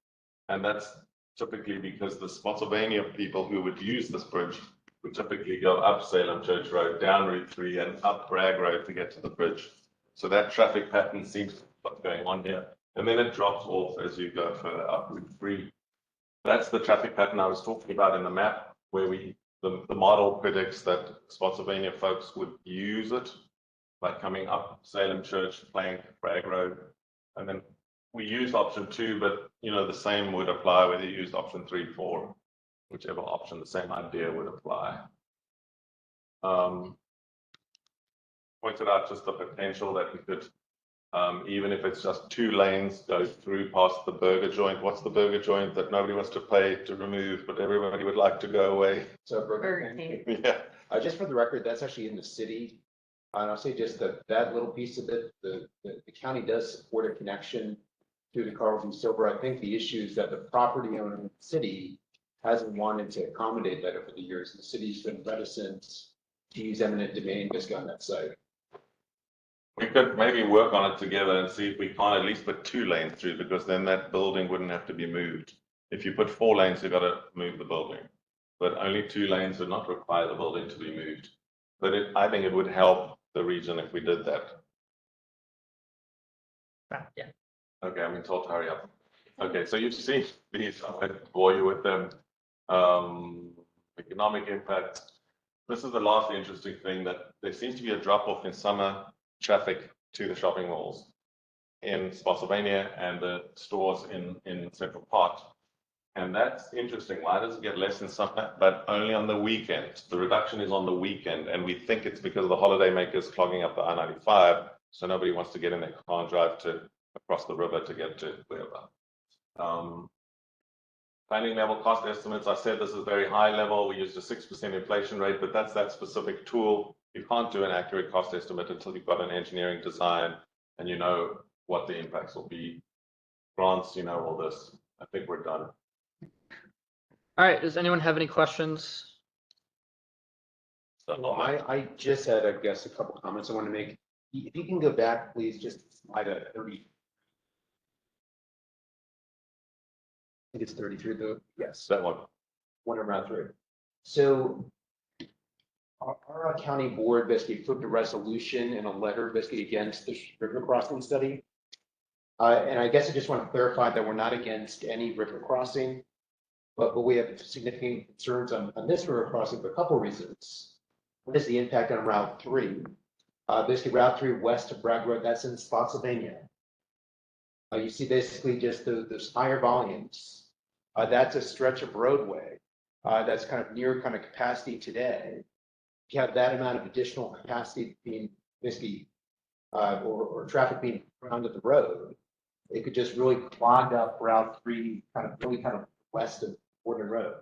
And that's typically because the Spotsylvania people who would use this bridge would typically go up Salem Church Road, down Route 3 and up Bragg Road to get to the bridge. So that traffic pattern seems to be going on here. And then it drops off as you go further up Route 3. That's the traffic pattern I was talking about in the map, where the model predicts that Spotsylvania folks would use it by coming up Salem Church, Plank, Bragg Road. And then we used option 2, but you know, the same would apply whether you used option 3, 4, whichever option, the same idea would apply. Pointed out just the potential that we could Even if it's just 2 lanes, go through past the burger joint. What's the burger joint that nobody wants to pay to remove, but everybody would like to go away? So Burger King. Yeah. just for the record, that's actually in the city. And I'll say just that little piece of it, the county does support a connection to the Carlton Silver. I think the issue is that the property owner in the city hasn't wanted to accommodate that over the years. The city's been reticent to use eminent domain basically on that site. We could maybe work on it together and see if we can't at least put 2 lanes through, because then that building wouldn't have to be moved. If you put 4 lanes, you've got to move the building. But only 2 lanes would not require the building to be moved. But I think it would help the region if we did that. Yeah. Okay, I'm being told to hurry up. Okay, so you've seen these, I won't bore you with them. Economic impact. This is the last interesting thing, that there seems to be a drop off in summer traffic to the shopping malls in Spotsylvania and the stores in Central Park. And that's interesting. Why does it get less in summer, but only on the weekend? The reduction is on the weekend, and we think it's because of the holiday makers clogging up the I-95, so nobody wants to get in their car and drive across the river to get to wherever. Planning level cost estimates. I said this is very high level. We used a 6% inflation rate, but that's that specific tool. You can't do an accurate cost estimate until you've got an engineering design and you know what the impacts will be. Grants, you know, all this. I think we're done. All right, does anyone have any questions? I just had, I guess, a couple of comments I want to make. If you can go back, please, just slide a 30. I think it's 33 though. Yes. That one. One around 3. So our county board basically approved a resolution and a letter basically against the river crossing study. And I guess I just want to clarify that we're not against any river crossing, but we have significant concerns on this river crossing for a couple of reasons. What is the impact on Route 3? Basically Route 3 west of Bragg Road, that's in Spotsylvania. You see basically just those higher volumes. That's a stretch of roadway that's kind of near kind of capacity today. If you have that amount of additional capacity being basically or traffic being put onto the road, it could just really clog up Route 3 kind of west of Borden Road.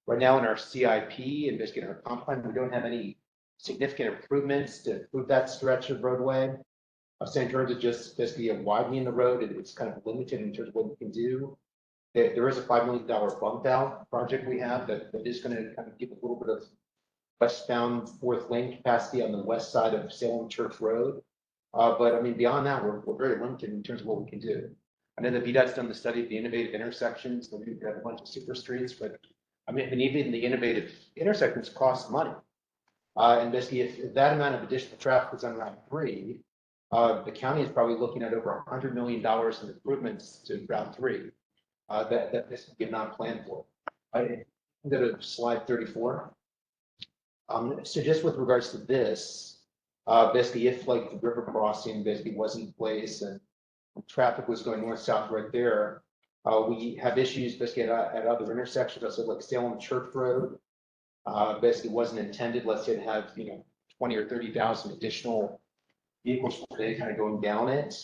Right now in our CIP and basically in our comp plan, we don't have any significant improvements to improve that stretch of roadway. So in terms of just basically widening the road, it's kind of limited in terms of what we can do. There is a $5 million bump out project we have that is going to kind of give a little bit of westbound 4th lane capacity on the west side of Salem Church Road. But I mean, beyond that, we're very limited in terms of what we can do. I know the VDOT's done the study of the innovative intersections, so we have a bunch of super streets, but I mean, and even the innovative intersections cost money. And basically, if that amount of additional traffic is on Route 3, the county is probably looking at over $100 million in improvements to Route 3 that this would be not planned for. I go to slide 34. So just with regards to this, basically, if like the river crossing basically was in place and traffic was going north-south right there, we have issues basically at other intersections. I said like Salem Church Road, basically wasn't intended, let's say, to have 20 or 30,000 additional vehicles per day kind of going down it.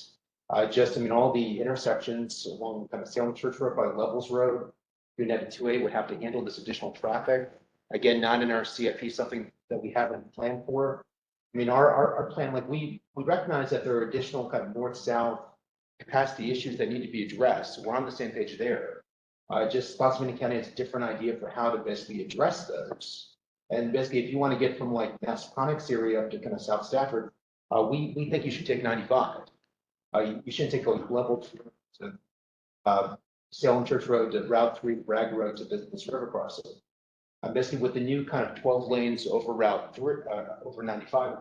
Just, I mean, all the intersections along kind of Salem Church Road by Levels Road, Unit 2A would have to handle this additional traffic. Again, not in our CIP, something that we haven't planned for. I mean, our plan, like we recognize that there are additional kind of north-south capacity issues that need to be addressed. So we're on the same page there. Just Spotsylvania County has a different idea for how to basically address those. And basically, if you want to get from like Massaconix area up to kind of South Stafford, we think you should take 95. You shouldn't take like level to Salem Church Road to Route 3, Bragg Road to this river crossing. Basically, with the new kind of 12 lanes over Route 3, over 95,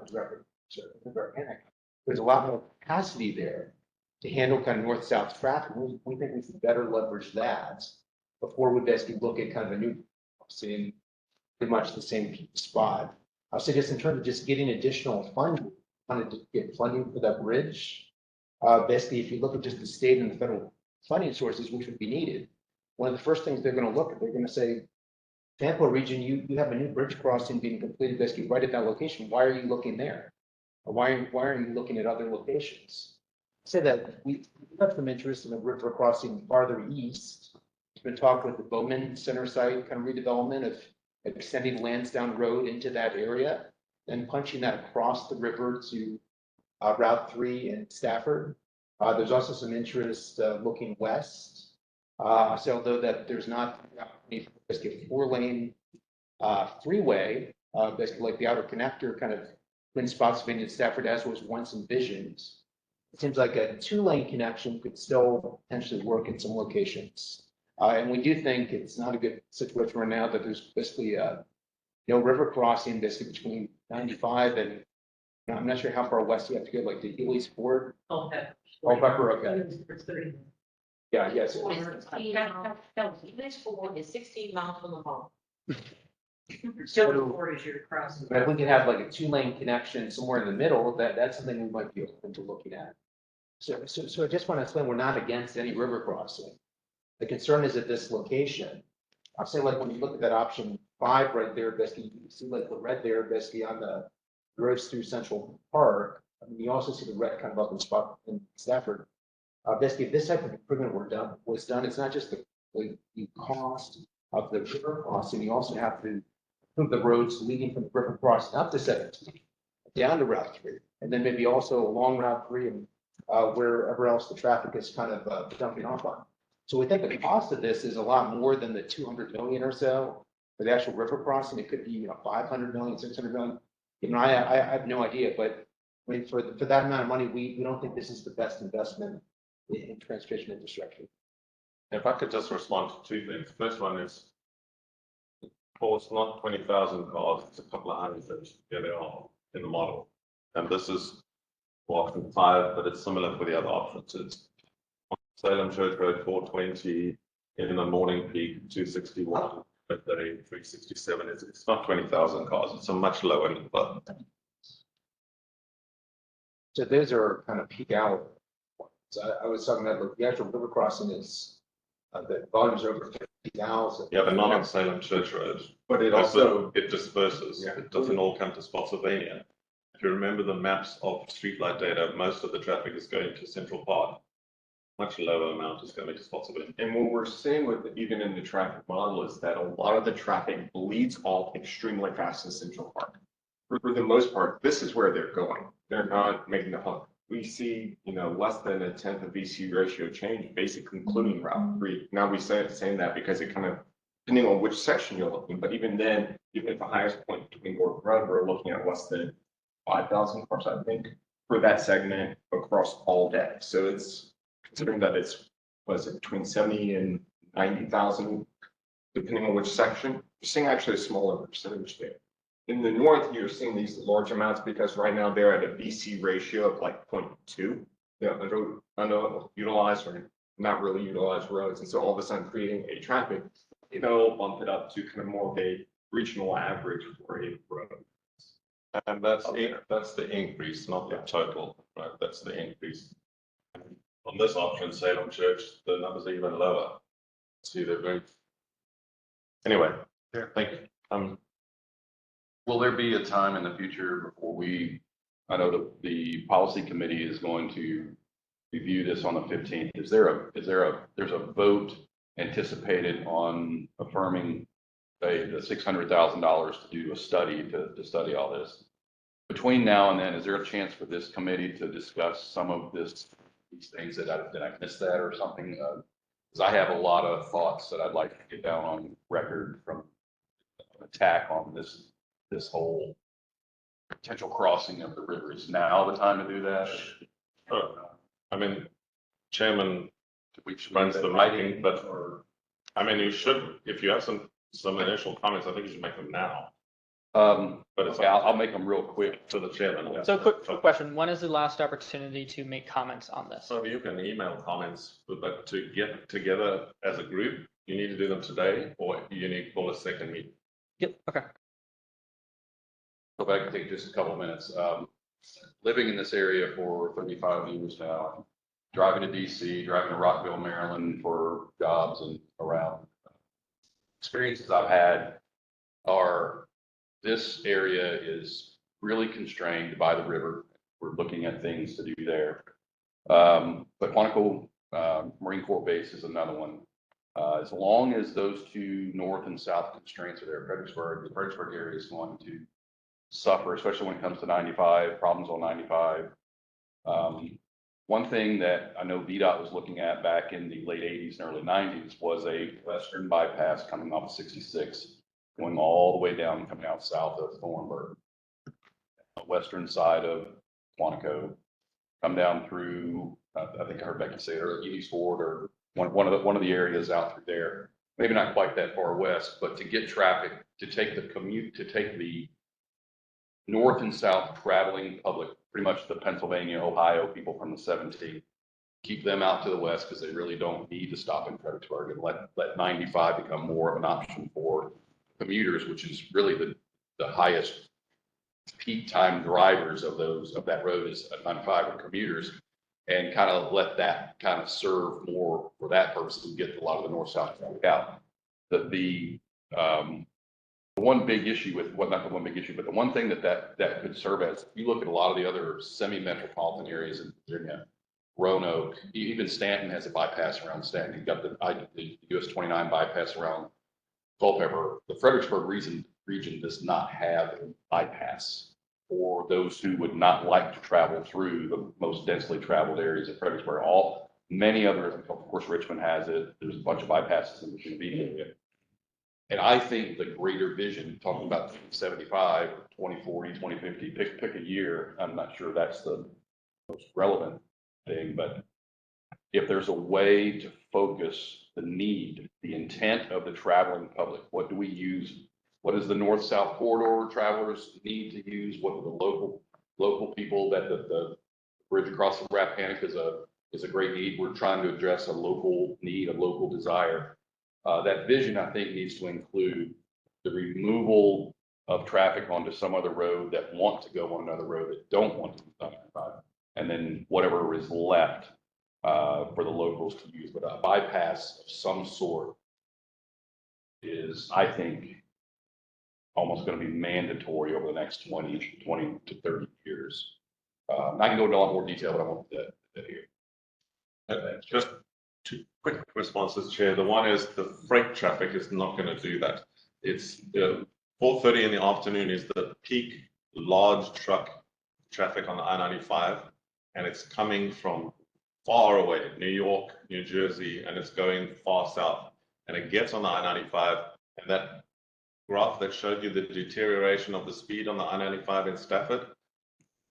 there's a lot more capacity there to handle kind of north-south traffic. We think we should better leverage that before we basically look at kind of a new crossing, pretty much the same spot. I'll say just in terms of just getting additional funding, wanted to get funding for that bridge. Basically, if you look at just the state and the federal funding sources, which would be needed, one of the first things they're going to look at, they're going to say, Tampa region, you have a new bridge crossing being completed basically right at that location. Why are you looking there? Or why are you looking at other locations? say that we have some interest in the river crossing farther east. There's been talk with the Bowman Center site kind of redevelopment of extending Lansdowne Road into that area and punching that across the river to Route 3 in Stafford. There's also some interest looking west. So although that there's not basically a 4-lane freeway, basically like the outer connector kind of Twin Spotsylvania and Stafford as was once envisioned. It seems like a 2-lane connection could still potentially work in some locations. And we do think it's not a good situation right now that there's basically no river crossing basically between 95 and I'm not sure how far west you have to go, like the Ely's Ford. Okay. Oh, Pepper, okay. Yeah, yes. This Ford is 16 miles from the mall. Silver is your crossing. But if we can have like a 2-lane connection somewhere in the middle, that's something we might be open to looking at. So I just want to explain, we're not against any river crossing. The concern is at this location. I'll say like when you look at that option 5 right there, basically you see like the red there basically on the roads through Central Park. I mean, you also see the red kind of up in spot in Stafford. Basically, if this type of improvement was done, it's not just the cost of the river crossing, you also have to improve the roads leading from the river crossing up to 17, down to Route 3, and then maybe also along Route 3 and wherever else the traffic is kind of dumping off on. So we think the cost of this is a lot more than the 200 million or so for the actual river crossing. It could be 500 million, 600 million. I have no idea, but I mean, for that amount of money, we don't think this is the best investment in transportation infrastructure. If I could just respond to 2 things. First one is, of course, not 20,000 cars, it's a couple of hundred that they are in the model. And this is option 5, but it's similar for the other options. It's Salem Church Road 420 in the morning peak, 261, but the 367 it's not 20,000 cars, it's a much lower number. So those are kind of peak hour. So I was talking about like the actual river crossing is the volumes are over 50,000. Yeah, but not on Salem Church Road. But it That's also, it disperses. Yeah. It doesn't all come to Spotsylvania. If you remember the maps of streetlight data, most of the traffic is going to Central Park. Much lower amount is going to Spotsylvania. And what we're seeing with, even in the traffic model, is that a lot of the traffic bleeds off extremely fast in Central Park. For the most part, this is where they're going. They're not making the hump. We see, less than 1/10 of VC ratio change, basically including Route 3. Now we saying that because it kind of, depending on which section you're looking, but even then, even at the highest point between Gordon Road, we're looking at less than 5,000 cars, I think, for that segment across all day. So it's considering that was it between 70 and 90,000, depending on which section, you're seeing actually a smaller percentage there. In the north, you're seeing these large amounts because right now they're at a VC ratio of like 0.2. They're underutilized or not really utilized roads. And so all of a sudden creating a traffic, it'll bump it up to kind of more of a regional average for a road. And that's the increase, not the total, right? That's the increase. On this option, Salem Church, the numbers are even lower. See, they're very. Anyway, thank you. Will there be a time in the future before I know that the policy committee is going to review this on the 15th. There's a vote anticipated on affirming the $600,000 to do a study to study all this. Between now and then, is there a chance for this committee to discuss some of these things did I miss that or something? Because I have a lot of thoughts that I'd like to get down on record from the TAC on this whole potential crossing of the river. Is now the time to do that? I mean, Chairman runs the meeting, but you should, if you have some initial comments, I think you should make them now. But it's okay, I'll make them real quick. to the chairman. So quick question, when is the last opportunity to make comments on this? So you can email comments, but to get together as a group, you need to do them today, or you need to call a second meeting. Yep, okay. If I can take just a couple of minutes. Living in this area for 35 years now, driving to DC, driving to Rockville, Maryland for jobs and around. Experiences I've had are this area is really constrained by the river. We're looking at things to do there. But Quantico, Marine Corps Base is another one. As long as those two north and south constraints are there, the Fredericksburg area is going to suffer, especially when it comes to 95, problems on 95. One thing that I know VDOT was looking at back in the late 80s and early 90s was a western bypass coming off of 66, going all the way down, coming out south of Thornburg, the western side of Quantico, come down through, I think I heard Becky say it, or East Ford, or one of the areas out through there. Maybe not quite that far west, but to get traffic, to take the north and south traveling public, pretty much the Pennsylvania, Ohio people from the 17, keep them out to the west because they really don't need to stop in Fredericksburg, and let 95 become more of an option for commuters, which is really the highest peak time drivers of that road is 95 are commuters, and kind of let that kind of serve more for that purpose and get a lot of the north-south traffic out. The one big issue with not the one big issue, but the one thing that could serve as, you look at a lot of the other semi-metropolitan areas in Virginia, Roanoke, even Stanton has a bypass around Stanton. You've got the US 29 bypass around Culpeper. The Fredericksburg region does not have a bypass for those who would not like to travel through the most densely traveled areas of Fredericksburg. Many others, of course, Richmond has it. There's a bunch of bypasses in the Virginia Beach area. And I think the greater vision, talking about 2075, 2040, 2050, pick a year. I'm not sure that's the most relevant thing, but if there's a way to focus the intent of the traveling public, what do we use? What does the north-south corridor travelers need to use? What do the local people that the bridge across the Rappahannock is a great need. We're trying to address a local need, a local desire. That vision, I think, needs to include the removal of traffic onto some other road that want to go on another road that don't want to use 95, and then whatever is left for the locals to use. But a bypass of some sort is, I think, almost going to be mandatory over the next 20 to 30 years. I can go into a lot more detail, but I won't do that here. Just two quick responses, Chair. The one is the freight traffic is not going to do that. It's 4:30 in the afternoon is the peak large truck traffic on the I-95, and it's coming from far away, New York, New Jersey, and it's going far south. And it gets on the I-95, and that graph that showed you the deterioration of the speed on the I-95 in Stafford,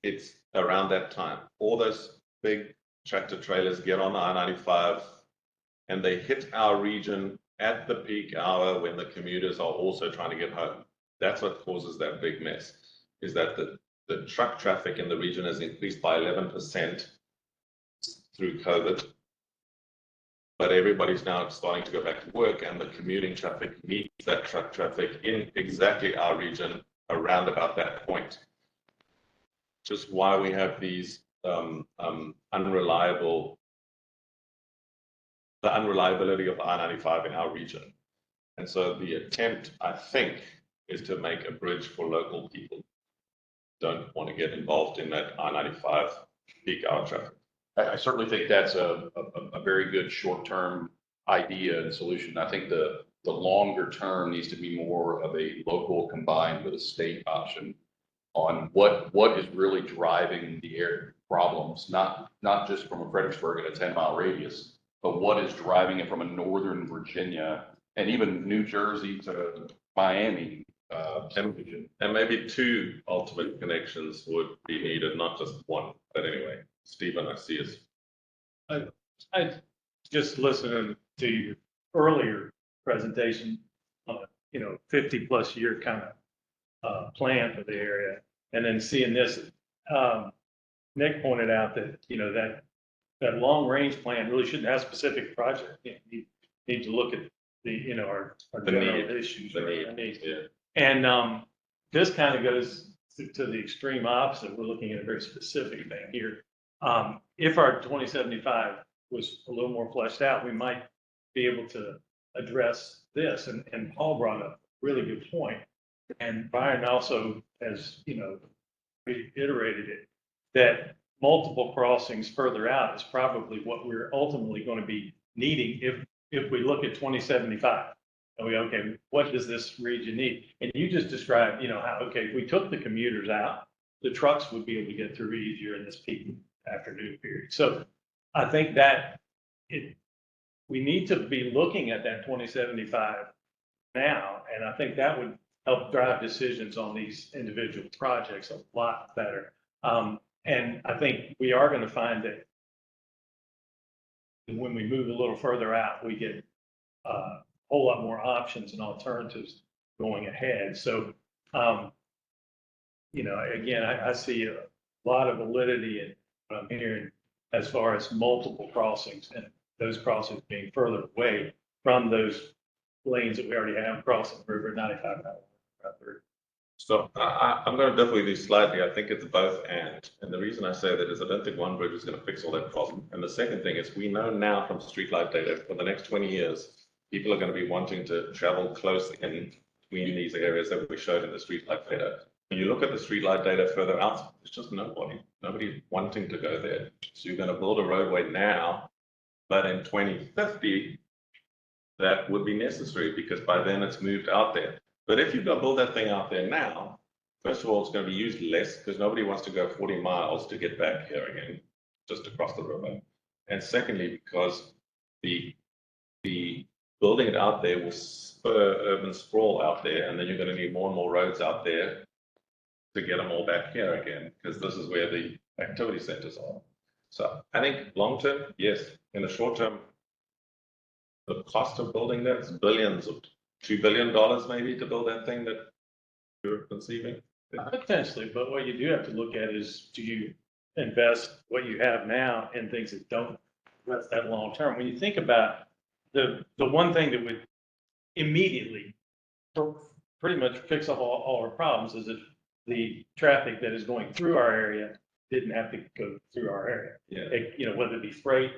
it's around that time. All those big tractor trailers get on the I-95 and they hit our region at the peak hour when the commuters are also trying to get home. That's what causes that big mess, is that the truck traffic in the region has increased by 11% through COVID. But everybody's now starting to go back to work, and the commuting traffic meets that truck traffic in exactly our region around about that point. Just why we have these the unreliability of the I-95 in our region. And so the attempt, I think, is to make a bridge for local people who don't want to get involved in that I-95 peak hour traffic. I certainly think that's a very good short-term idea and solution. I think the longer term needs to be more of a local combined with a state option on what is really driving the air problems, not just from a Fredericksburg in a 10-mile radius, but what is driving it from a northern Virginia and even New Jersey to Miami. And maybe two ultimate connections would be needed, not just one. But anyway, Stephen, I see is. I just listening to your earlier presentation, 50+ year kind of plan for the area, and then seeing this, Nick pointed out that, that long range plan really shouldn't have specific project. You need to look at our general issues. The need, yeah. And this kind of goes to the extreme opposite. We're looking at a very specific thing here. If our 2075 was a little more fleshed out, we might be able to address this. And Paul brought up a really good point. And Brian also has, reiterated it, that multiple crossings further out is probably what we're ultimately going to be needing if we look at 2075. And we, okay, what does this region need? And you just described, how, okay, if we took the commuters out, the trucks would be able to get through easier in this peak afternoon period. So I think that we need to be looking at that 2075 now, and I think that would help drive decisions on these individual projects a lot better. And I think we are going to find that when we move a little further out, we get a whole lot more options and alternatives going ahead. So, again, I see a lot of validity in what I'm hearing as far as multiple crossings and those crossings being further away from those lanes that we already have crossing the river 95 hour. So I'm going to differ with you slightly. I think it's both and. And the reason I say that is I don't think one bridge is going to fix all that problem. And the second thing is we know now from streetlight data for the next 20 years, people are going to be wanting to travel close in between these areas that we showed in the streetlight data. When you look at the streetlight data further out, there's just nobody wanting to go there. So you're going to build a roadway now, but in 2050, that would be necessary because by then it's moved out there. But if you go build that thing out there now, first of all, it's going to be used less because nobody wants to go 40 miles to get back here again, just across the river. And secondly, because the building it out there will spur urban sprawl out there, and then you're going to need more and more roads out there to get them all back here again, because this is where the activity centers are. So I think long term, yes. In the short term, the cost of building that is billions of $2 billion maybe to build that thing that you're conceiving. Potentially, but what you do have to look at is, do you invest what you have now in things that don't last that long term? When you think about the one thing that would immediately pretty much fix up all our problems is if the traffic that is going through our area didn't have to go through our area. Yeah. Whether it be freight,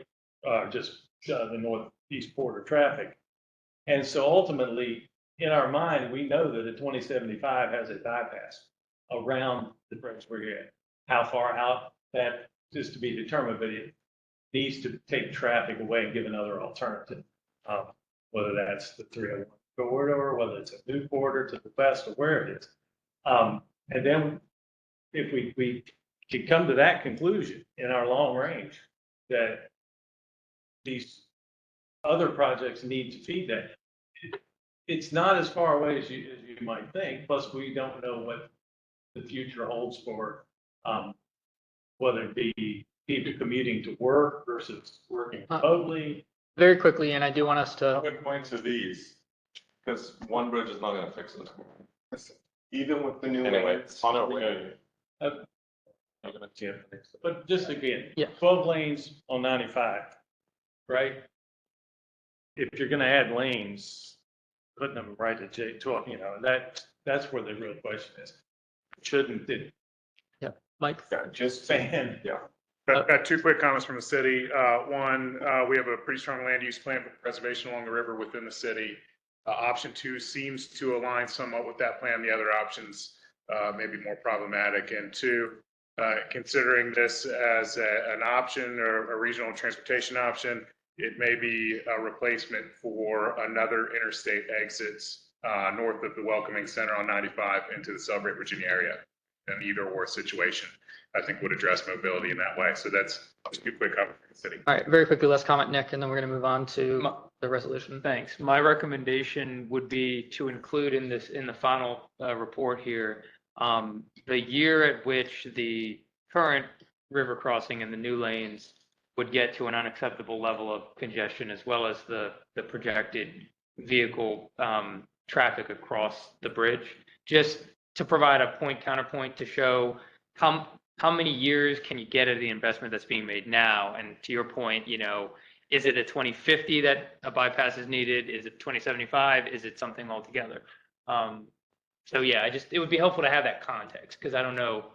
just the northeast border traffic. And so ultimately, in our mind, we know that the 2075 has a bypass around the Fredericksburg area. How far out, that is to be determined, but it needs to take traffic away and give another alternative. Whether that's the 301 corridor, whether it's a new corridor to the west or where it is. And then if we could come to that conclusion in our long range, that these other projects need to feed that. It's not as far away as you might think. Plus, we don't know what the future holds for whether it be people commuting to work versus working remotely. Very quickly, and I do want us to. I would point to these because one bridge is not going to fix it. Even with the new Anyway, lanes. on our way. But just again, Yeah. 12 lanes on 95, right? If you're gonna add lanes, putting them right at J12, that's where the real question is. Shouldn't it Mike? Yeah, just span? yeah. Got two quick comments from the city. One, we have a pretty strong land use plan for preservation along the river within the city. Option 2 seems to align somewhat with that plan. The other options may be more problematic. And 2, considering this as an option or a regional transportation option, it may be a replacement for another interstate exits north of the Welcoming Center on 95 into the Celebrate Virginia area. An either or situation, I think, would address mobility in that way. So that's just a quick comment from the city. All right, very quickly, let's comment, Nick, and then we're going to move on to the resolution. Thanks. My recommendation would be to include in the final report here, the year at which the current river crossing and the new lanes would get to an unacceptable level of congestion, as well as the projected vehicle traffic across the bridge, just to provide a counterpoint to show how many years can you get at the investment that's being made now? And to your point, is it a 2050 that a bypass is needed? Is it 2075? Is it something altogether? So yeah, it would be helpful to have that context, because I don't know.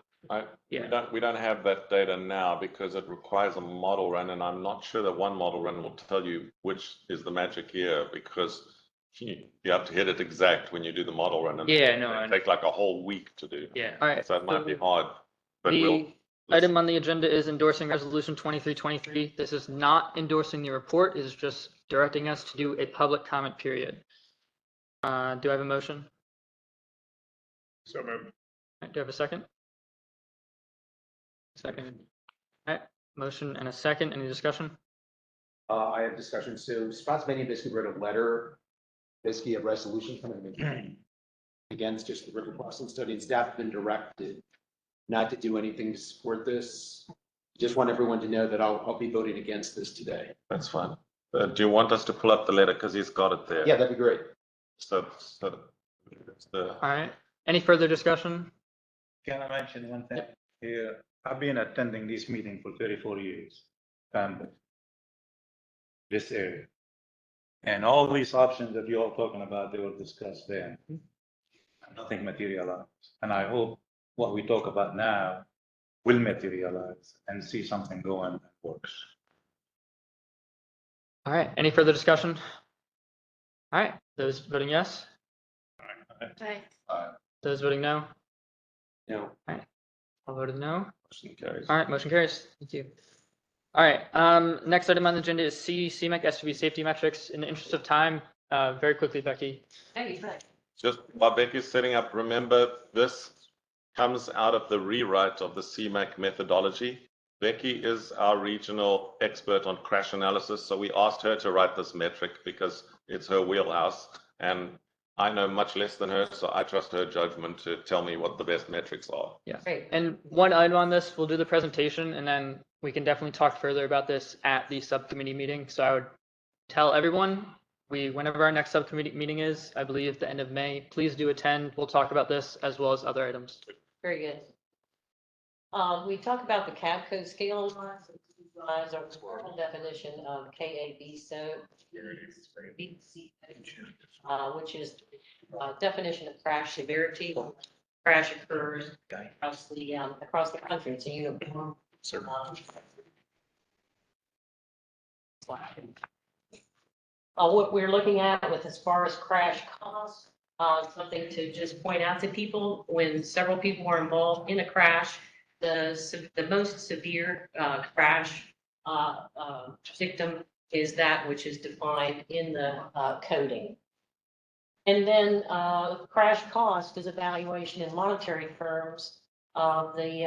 We don't have that data now because it requires a model run, and I'm not sure that one model run will tell you which is the magic year, because you have to hit it exact when you do the model run. And Yeah, no, it take like a whole week to do. Yeah. All right. So it might be hard, but item on the agenda is endorsing resolution 2323. This is not endorsing the report, it is just directing us to do a public comment period. Do I have a motion? So moved. All right, do I have a second? Second. All right, motion and a second. Any discussion? I have discussion. So Spots Many basically wrote a letter, basically a resolution coming against just the river crossing study, and staff have been directed not to do anything to support this. Just want everyone to know that I'll be voting against this today. That's fine. Do you want us to pull up the letter? Because he's got it there. Yeah, that'd be great. So it's the, All right, any further discussion? Can I mention one thing here? I've been attending this meeting for 34 years, and this area. And all these options that you're all talking about, they were discussed then. Nothing materialized. And I hope what we talk about now will materialize and see something going that works. All right, any further discussion? All right, those voting yes, Aye. those voting no, No. all voted no. motion carries. All right, motion carries. Thank you. All right, next item on the agenda is CMAC SUV safety metrics. In the interest of time, very quickly, Becky. Hey, right. Just while Becky's setting up, remember this comes out of the rewrite of the CMAC methodology. Becky is our regional expert on crash analysis, so we asked her to write this metric because it's her wheelhouse, and I know much less than her, so I trust her judgment to tell me what the best metrics are. Yeah, Great. and one item on this, we'll do the presentation, and then we can definitely talk further about this at the subcommittee meeting. So I would tell everyone, whenever our next subcommittee meeting is, I believe the end of May, please do attend. We'll talk about this as well as other items. Very good. We talk about the cab code scale lines, our formal definition of KAB, so which is definition of crash severity. Crash occurs across the country. It's a uniform. What we're looking at with as far as crash costs, something to just point out to people, when several people are involved in a crash, the most severe crash victim is that which is defined in the coding. And then crash cost is evaluation in monetary terms of the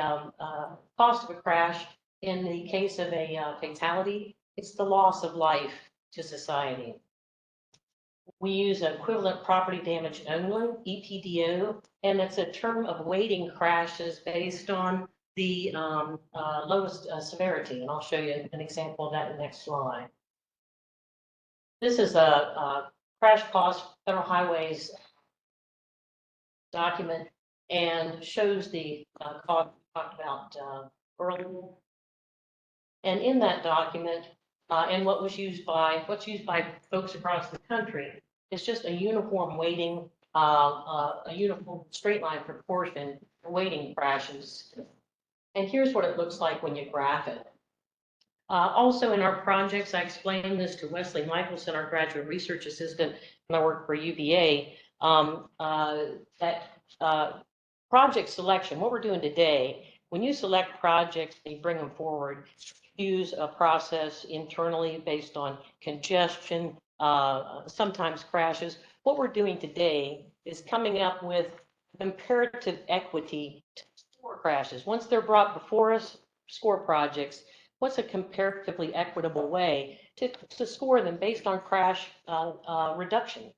cost of a crash. In the case of a fatality, it's the loss of life to society. We use equivalent property damage only, EPDO, and it's a term of weighting crashes based on the lowest severity. And I'll show you an example of that in the next slide. This is a crash cost Federal Highways document and shows the cost we talked about earlier. And in that document, and what's used by folks across the country, is just a uniform weighting, a uniform straight line proportion for weighting crashes. And here's what it looks like when you graph it. Also in our projects, I explained this to Wesley Michelson, our graduate research assistant, when I worked for UVA, that project selection, what we're doing today, when you select projects and you bring them forward, use a process internally based on congestion, sometimes crashes. What we're doing today is coming up with comparative equity to score crashes. Once they're brought before us, score projects, what's a comparatively equitable way to score them based on crash reduction?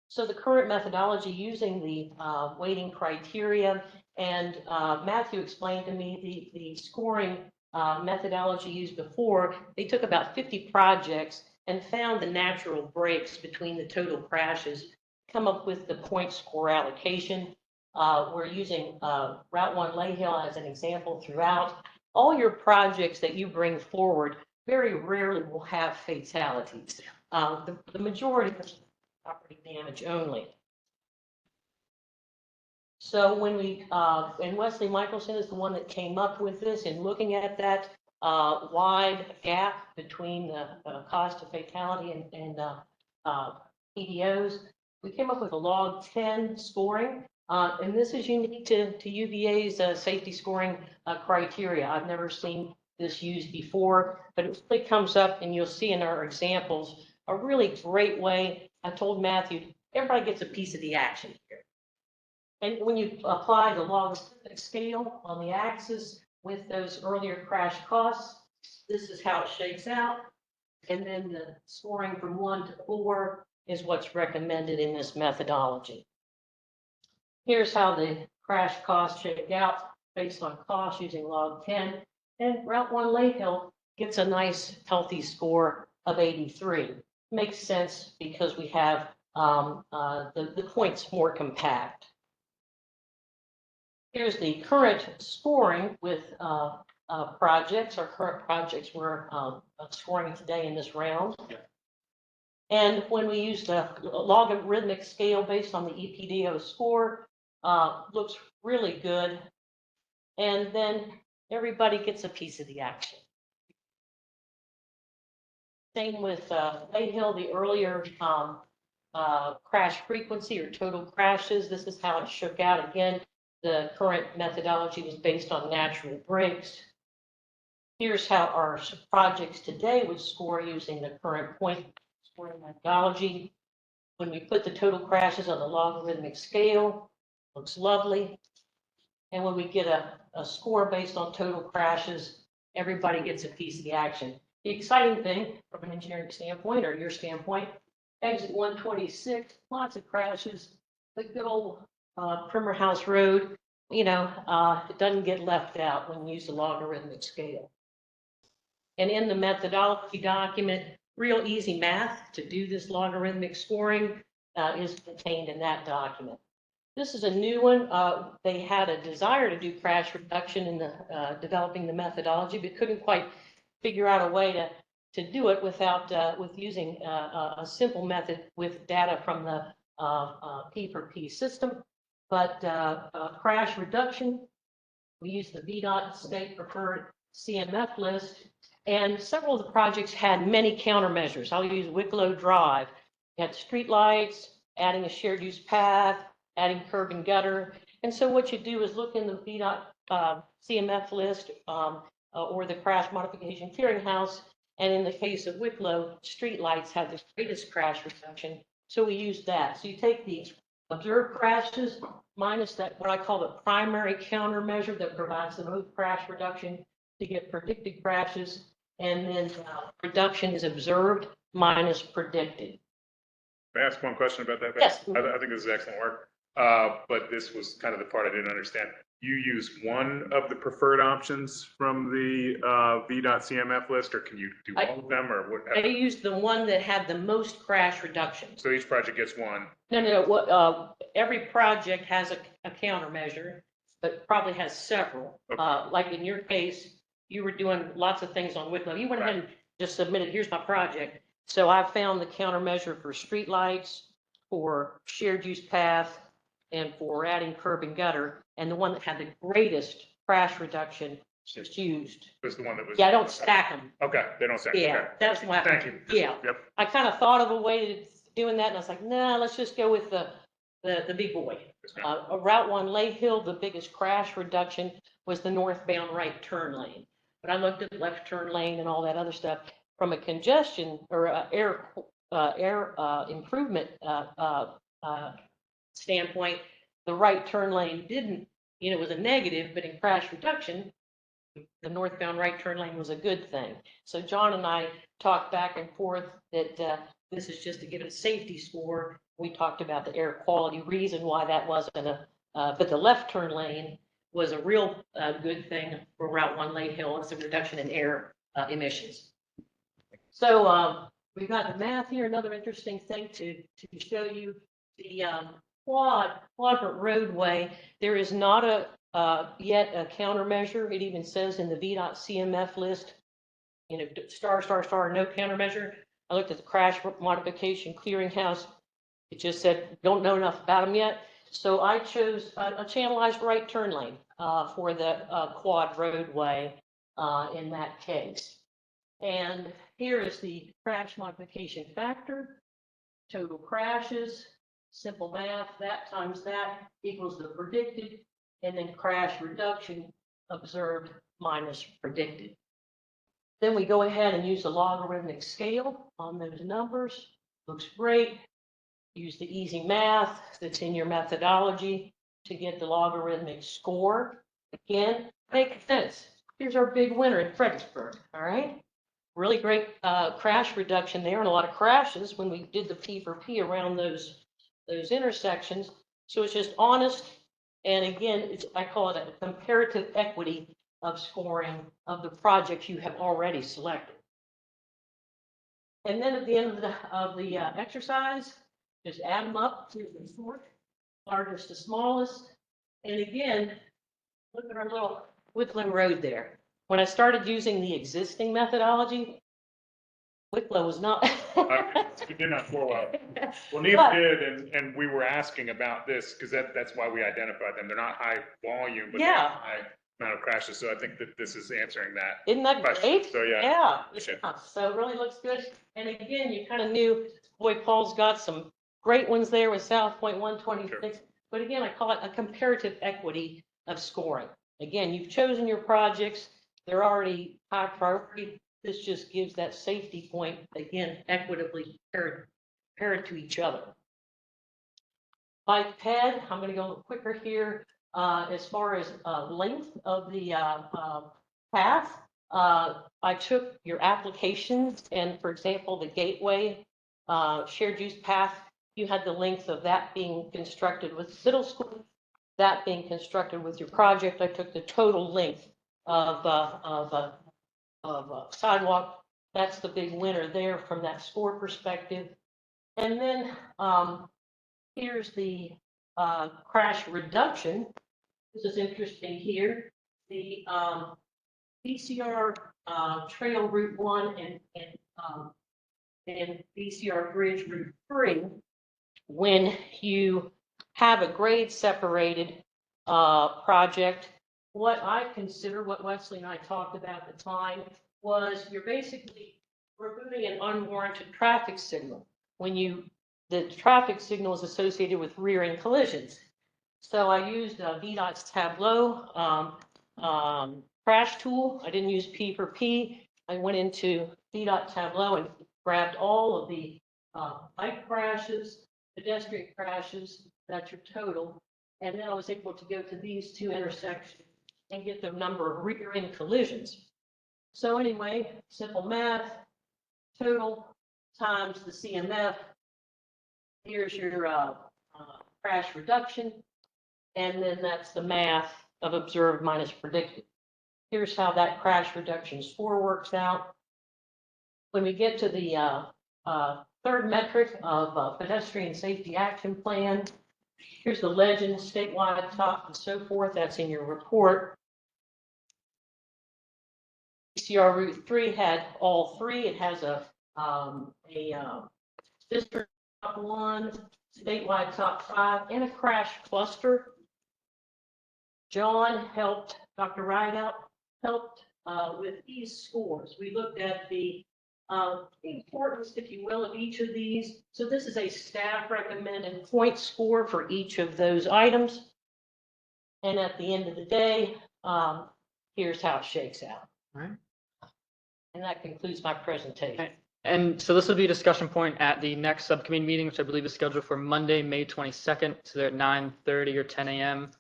So the current methodology using the weighting criteria, and Matthew explained to me the scoring methodology used before. They took about 50 projects and found the natural breaks between the total crashes, come up with the point score allocation. We're using Route 1 Layhill as an example throughout. All your projects that you bring forward very rarely will have fatalities. The majority of property damage only. So when we, and Wesley Michelson is the one that came up with this, in looking at that wide gap between the cost of fatality and PDOs, we came up with a log 10 scoring. And this is unique to UVA's safety scoring criteria. I've never seen this used before, but it really comes up, and you'll see in our examples, a really great way. I told Matthew, everybody gets a piece of the action here. And when you apply the logarithmic scale on the axis with those earlier crash costs, this is how it shakes out. And then the scoring from 1 to 4 is what's recommended in this methodology. Here's how the crash costs shake out based on cost using log 10. And Route 1 Lake Hill gets a nice healthy score of 83. Makes sense because we have the points more compact. Here's the current scoring with projects. Our current projects we're scoring today in this round. Yeah. And when we use the logarithmic scale based on the EPDO score, looks really good. And then everybody gets a piece of the action. Same with Lake Hill, the earlier crash frequency or total crashes. This is how it shook out. Again, the current methodology was based on natural breaks. Here's how our projects today would score using the current point scoring methodology. When we put the total crashes on the logarithmic scale, looks lovely. And when we get a score based on total crashes, everybody gets a piece of the action. The exciting thing from an engineering standpoint, or your standpoint, exit 126, lots of crashes. The good old Primer House Road, you know, it doesn't get left out when you use the logarithmic scale. And in the methodology document, real easy math to do this logarithmic scoring is contained in that document. This is a new one. They had a desire to do crash reduction in the developing the methodology, but couldn't quite figure out a way to do it without with using a simple method with data from the P4P system. But crash reduction, we use the VDOT state preferred CMF list, and several of the projects had many countermeasures. I'll use Wicklow Drive. You had street lights, adding a shared use path, adding curb and gutter. And so what you do is look in the VDOT CMF list or the crash modification clearinghouse. And in the case of Wicklow, street lights have the greatest crash reduction. So we use that. So you take the observed crashes minus that, what I call the primary countermeasure that provides the most crash reduction to get predicted crashes. And then reduction is observed minus predicted. May I ask one question about that? Yes. I think this is excellent work. But this was kind of the part I didn't understand. You use one of the preferred options from the VDOT CMF list, or can you do all of them, or what? I used the one that had the most crash reduction. So each project gets one? No. Every project has a countermeasure, but probably has several. Okay. Like in your case, you were doing lots of things on Wicklow. You went ahead and just submitted, here's my project. So I found the countermeasure for streetlights, for shared use path, and for adding curb and gutter. And the one that had the greatest crash reduction was used. Was the one that was? Yeah, I don't stack them. Okay, they don't stack. Yeah, Okay. that's why. Thank you. Yeah. Yep. I kind of thought of a way of doing that, and I was like, nah, let's just go with the big boy. Route 1 Lake Hill, the biggest crash reduction was the northbound right turn lane. But I looked at left turn lane and all that other stuff from a congestion or air improvement standpoint. The right turn lane didn't, you know, was a negative, but in crash reduction, the northbound right turn lane was a good thing. So John and I talked back and forth that this is just to give it a safety score. We talked about the air quality reason why that wasn't but the left turn lane was a real good thing for Route 1 Lake Hill. It's a reduction in air emissions. So we've got the math here. Another interesting thing to show you the quadrant roadway. There is not yet a countermeasure. It even says in the VDOT CMF list, you know, star, no countermeasure. I looked at the crash modification clearinghouse. It just said, don't know enough about them yet. So I chose a channelized right turn lane for the quad roadway in that case. And here is the crash modification factor, total crashes, Simple math, that times that equals the predicted, and then crash reduction observed minus predicted. Then we go ahead and use the logarithmic scale on those numbers. Looks great. Use the easy math that's in your methodology to get the logarithmic score. Again, make sense. Here's our big winner in Fredericksburg, all right? Really great crash reduction there, and a lot of crashes when we did the P for P around those intersections. So it's just honest, and again, I call it a comparative equity of scoring of the projects you have already selected. And then at the end of the exercise, just add them up to the sort, largest to smallest. And again, look at our little Wicklow Road there. When I started using the existing methodology, Wicklow was not. We did not for a while. Well, neither did, and we were asking about this, because that's why we identified them. They're not high volume, but they're Yeah. high amount of crashes, so I think that this is answering that. Isn't that question. great? So, yeah. Yeah. Appreciate it. Yeah. So it really looks good. And again, you kind of knew, boy, Paul's got some great ones there with South Point 126. Sure. But again, I call it a comparative equity of scoring. Again, you've chosen your projects. They're already high priority. This just gives that safety point, again, equitably compared to each other. Bike ped, I'm going to go a little quicker here. As far as length of the path, I took your applications, and for example, the gateway shared use path, you had the length of that being constructed with middle school, that being constructed with your project. I took the total length of sidewalk. That's the big winner there from that score perspective. And then here's the crash reduction. This is interesting here. The BCR Trail Route 1 and BCR Bridge Route 3, when you have a grade separated project, what I consider, what Wesley and I talked about at the time, was you're basically removing an unwarranted traffic signal when the traffic signal is associated with rear-end collisions. So I used VDOT's Tableau crash tool. I didn't use P for P. I went into VDOT Tableau and grabbed all of the bike crashes, pedestrian crashes, that's your total. And then I was able to go to these two intersections and get the number of rear-end collisions. So anyway, simple math, total times the CMF. Here's your crash reduction. And then that's the math of observed minus predicted. Here's how that crash reduction score works out. When we get to the third metric of pedestrian safety action plan, here's the legend, statewide, top, and so forth. That's in your report. BCR Route 3 had all three. It has a district top 1, statewide top 5, and a crash cluster. John helped, Dr. Rideout helped with these scores. We looked at the importance, if you will, of each of these. So this is a staff recommended point score for each of those items. And at the end of the day, here's how it shakes out. All right. And that concludes my presentation. And so this will be a discussion point at the next subcommittee meeting, which I believe is scheduled for Monday, May 22nd. So they're at 9:30 or 10 a.m.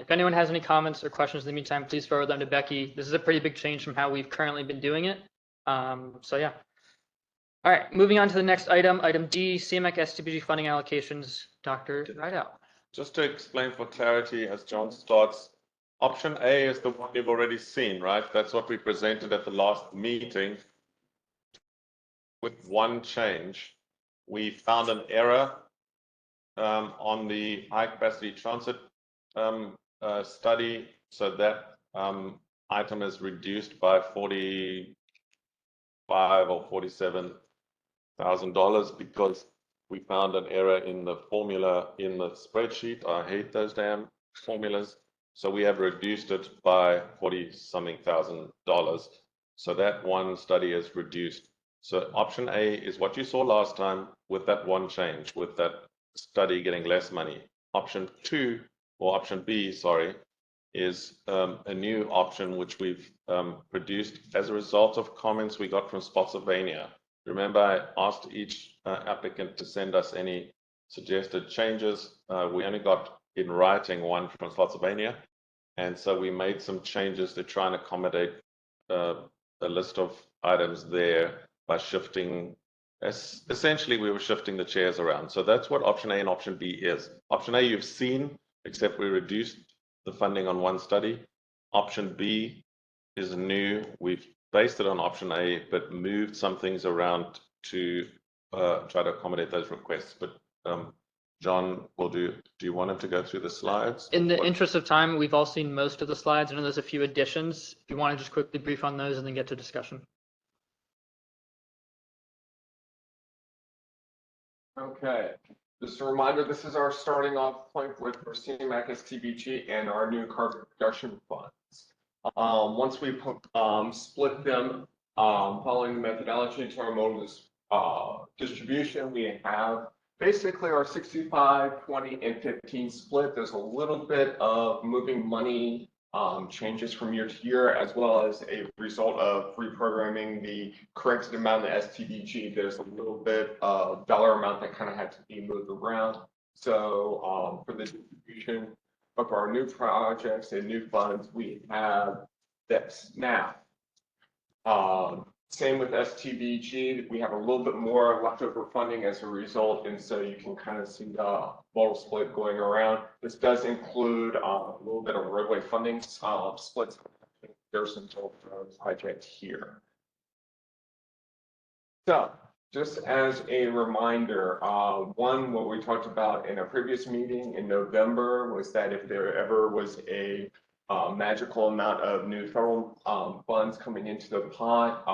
If anyone has any comments or questions in the meantime, please forward them to Becky. This is a pretty big change from how we've currently been doing it. So yeah. All right, moving on to the next item, item D, CMEC STBG funding allocations. Dr. Rideout. Just to explain for clarity, as John starts, option A is the one you've already seen, right? That's what we presented at the last meeting. With one change, we found an error on the high capacity transit study, so that item is reduced by $45,000 or $47,000 because we found an error in the formula in the spreadsheet. I hate those damn formulas. So we have reduced it by $40-something thousand. So that one study is reduced. So option A is what you saw last time with that one change, with that study getting less money. Option 2, or option B, sorry, is a new option which we've produced as a result of comments we got from Spotsylvania. Remember, I asked each applicant to send us any suggested changes. We only got in writing one from Spotsylvania, and so we made some changes to try and accommodate a list of items there by shifting. Essentially, we were shifting the chairs around. So that's what option A and option B is. Option A you've seen, except we reduced the funding on one study. Option B is new. We've based it on option A, but moved some things around to try to accommodate those requests. But John will do you want him to go through the slides? In the interest of time, we've all seen most of the slides. I know there's a few additions. If you want to just quickly brief on those and then get to discussion. Okay, just a reminder, this is our starting off point with our CMAC STBG and our new carbon reduction funds. Once we split them, following the methodology into our modal distribution, we have basically our 65, 20, and 15 split. There's a little bit of moving money changes from year to year, as well as a result of reprogramming the corrected amount of STBG. There's a little bit of dollar amount that kind of had to be moved around. So for the distribution of our new projects and new funds, we have this. Now, same with STBG, we have a little bit more leftover funding as a result, and so you can kind of see the modal split going around. This does include a little bit of roadway funding splits. There's some project here. So, just as a reminder, what we talked about in a previous meeting in November was that if there ever was a magical amount of new federal funds coming into the pot,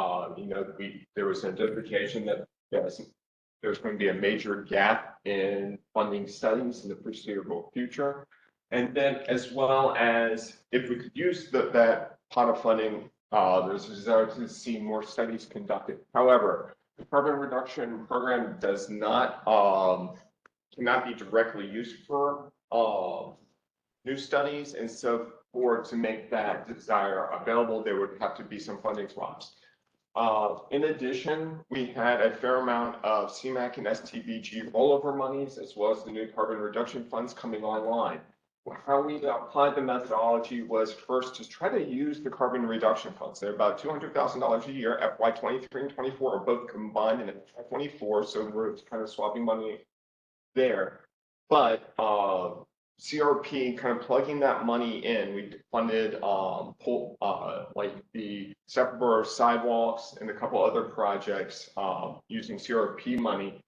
there was an identification that there's going to be a major gap in funding studies in the foreseeable future. And then as well as if we could use that pot of funding, there's a desire to see more studies conducted. However, the carbon reduction program does not cannot be directly used for new studies, and so to make that desire available, there would have to be some funding swaps. In addition, we had a fair amount of CMAC and STBG rollover monies, as well as the new carbon reduction funds coming online. How we applied the methodology was first to try to use the carbon reduction funds. They're about $200,000 a year. FY23 and 24 are both combined in FY24, so we're kind of swapping money there. But CRP, kind of plugging that money in, we funded like the Sepulveda sidewalks and a couple other projects using CRP money,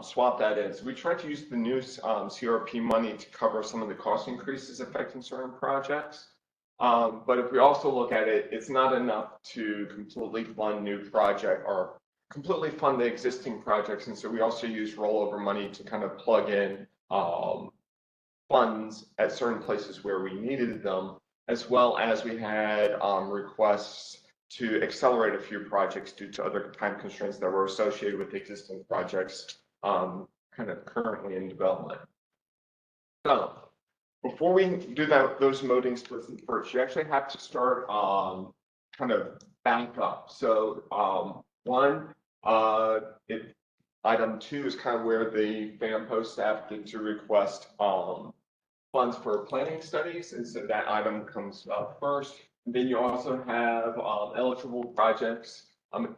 swap that in. So we tried to use the new CRP money to cover some of the cost increases affecting certain projects. But if we also look at it, it's not enough to completely fund new project or completely fund the existing projects. And so we also use rollover money to kind of plug in funds at certain places where we needed them, as well as we had requests to accelerate a few projects due to other time constraints that were associated with existing projects kind of currently in development. So before we do those moding splits first, you actually have to start kind of back up. So item 2 is kind of where the FAM post staff get to request funds for planning studies, and so that item comes up first. And then you also have eligible projects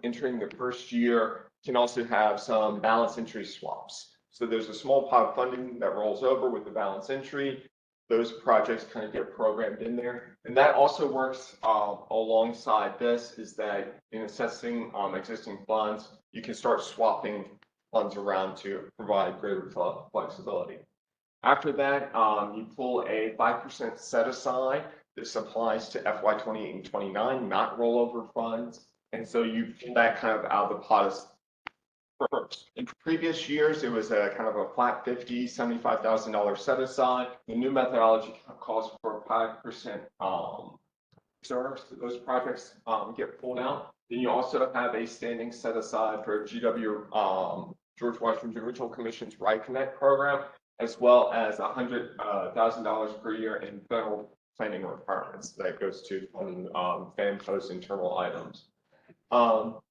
entering the first year can also have some balance entry swaps. So there's a small pot of funding that rolls over with the balance entry. Those projects kind of get programmed in there. And that also works alongside this, is that in assessing existing funds, you can start swapping funds around to provide greater flexibility. After that, you pull a 5% set aside. This applies to FY28 and 29, not rollover funds. And so you pull that kind of out of the pot first. In previous years, it was a kind of a flat $75,000 set aside. The new methodology calls for 5% reserves. Those projects get pulled out. Then you also have a standing set aside for GW George Washington Regional Commission's Ride Connect program, as well as $100,000 per year in federal planning requirements that goes to fan post internal items.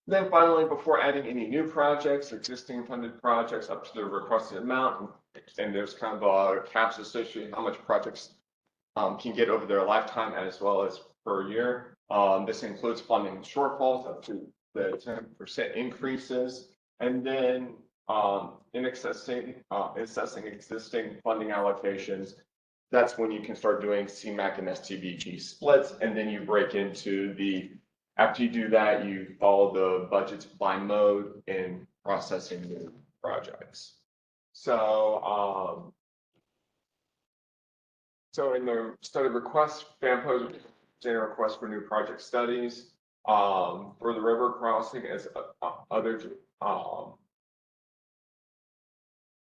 Then finally, before adding any new projects, existing funded projects up to the requested amount, and there's kind of caps associated with how much projects can get over their lifetime as well as per year. This includes funding shortfalls up to the 10% increases, and then in assessing existing funding allocations. That's when you can start doing CMAQ and STBG splits, and then you break into after you do that, you follow the budgets by mode in processing new projects. So in the study request, FAMPO general request for new project studies for the river crossing as other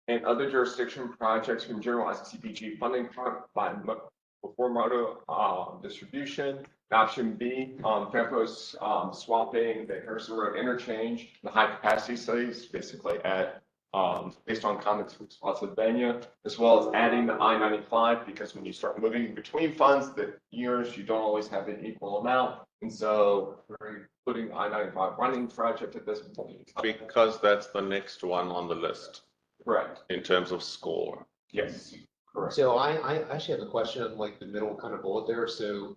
and other jurisdiction projects from general STBG funding by before modal distribution. Option B, FAMPO's swapping the Harrison Road interchange, the high capacity studies, basically based on comments from Spotsylvania, as well as adding the I-95, because when you start moving between funds, the years you don't always have an equal amount. And so we're including the I-95 running project at this point. Because that's the next one on the list. Correct. In terms of score. Yes, correct. So I actually have a question on like the middle kind of bullet there. So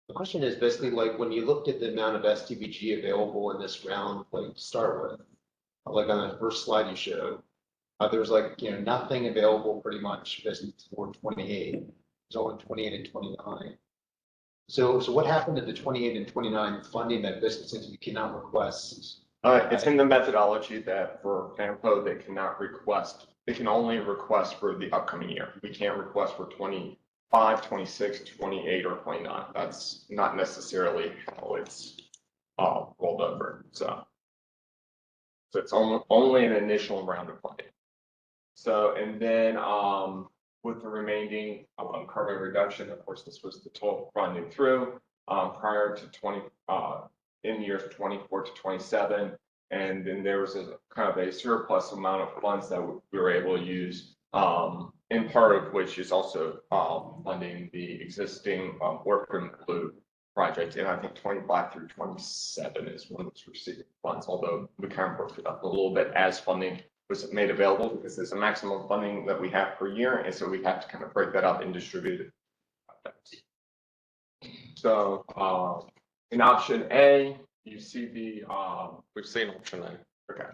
the question is basically like when you looked at the amount of STBG available in this round, like to start with, like on the first slide you showed, there was like, nothing available pretty much basically for 28. It's only 28 and 29. So what happened to the 28 and 29 funding that basically says you cannot request? It's in the methodology that for FAMPO, they cannot request. They can only request for the upcoming year. We can't request for 25, 26, 28, or 29. That's not necessarily how it's rolled over. So it's only an initial round of funding. So, and then with the remaining carbon reduction, of course, this was the total funding through prior to in years 24 to 27. And then there was a kind of a surplus amount of funds that we were able to use, in part of which is also funding the existing Orphan Blue project. And I think 25 through 27 is when it's receiving funds, although we kind of broke it up a little bit as funding was made available, because there's a maximum funding that we have per year. And so we have to kind of break that up and distribute it. So in option A, you see we've seen option A. Okay.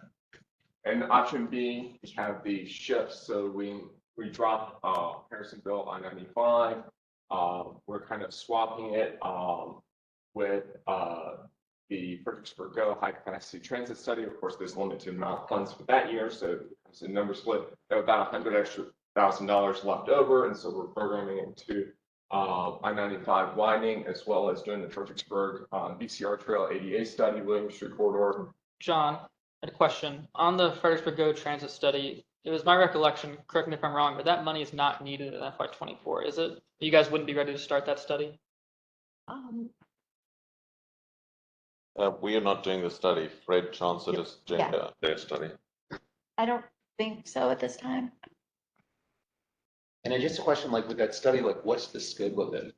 And option B, we have the shifts. So we drop Harrisonville I-95. We're kind of swapping it with the Fredericksburg Go high capacity transit study. Of course, there's limited amount of funds for that year, so it's a number split. We have about $100,000 left over, and so we're programming into I-95 widening, as well as doing the Fredericksburg VCR Trail ADA study, Williams Street Corridor. John, I had a question. On the Fredericksburg Go transit study, it was my recollection, correct me if I'm wrong, but that money is not needed in FY24, is it? You guys wouldn't be ready to start that study? We are not doing the study. Fred Chancellor is doing their study. I don't think so at this time. And then just a question, like with that study, like what's the scope of it?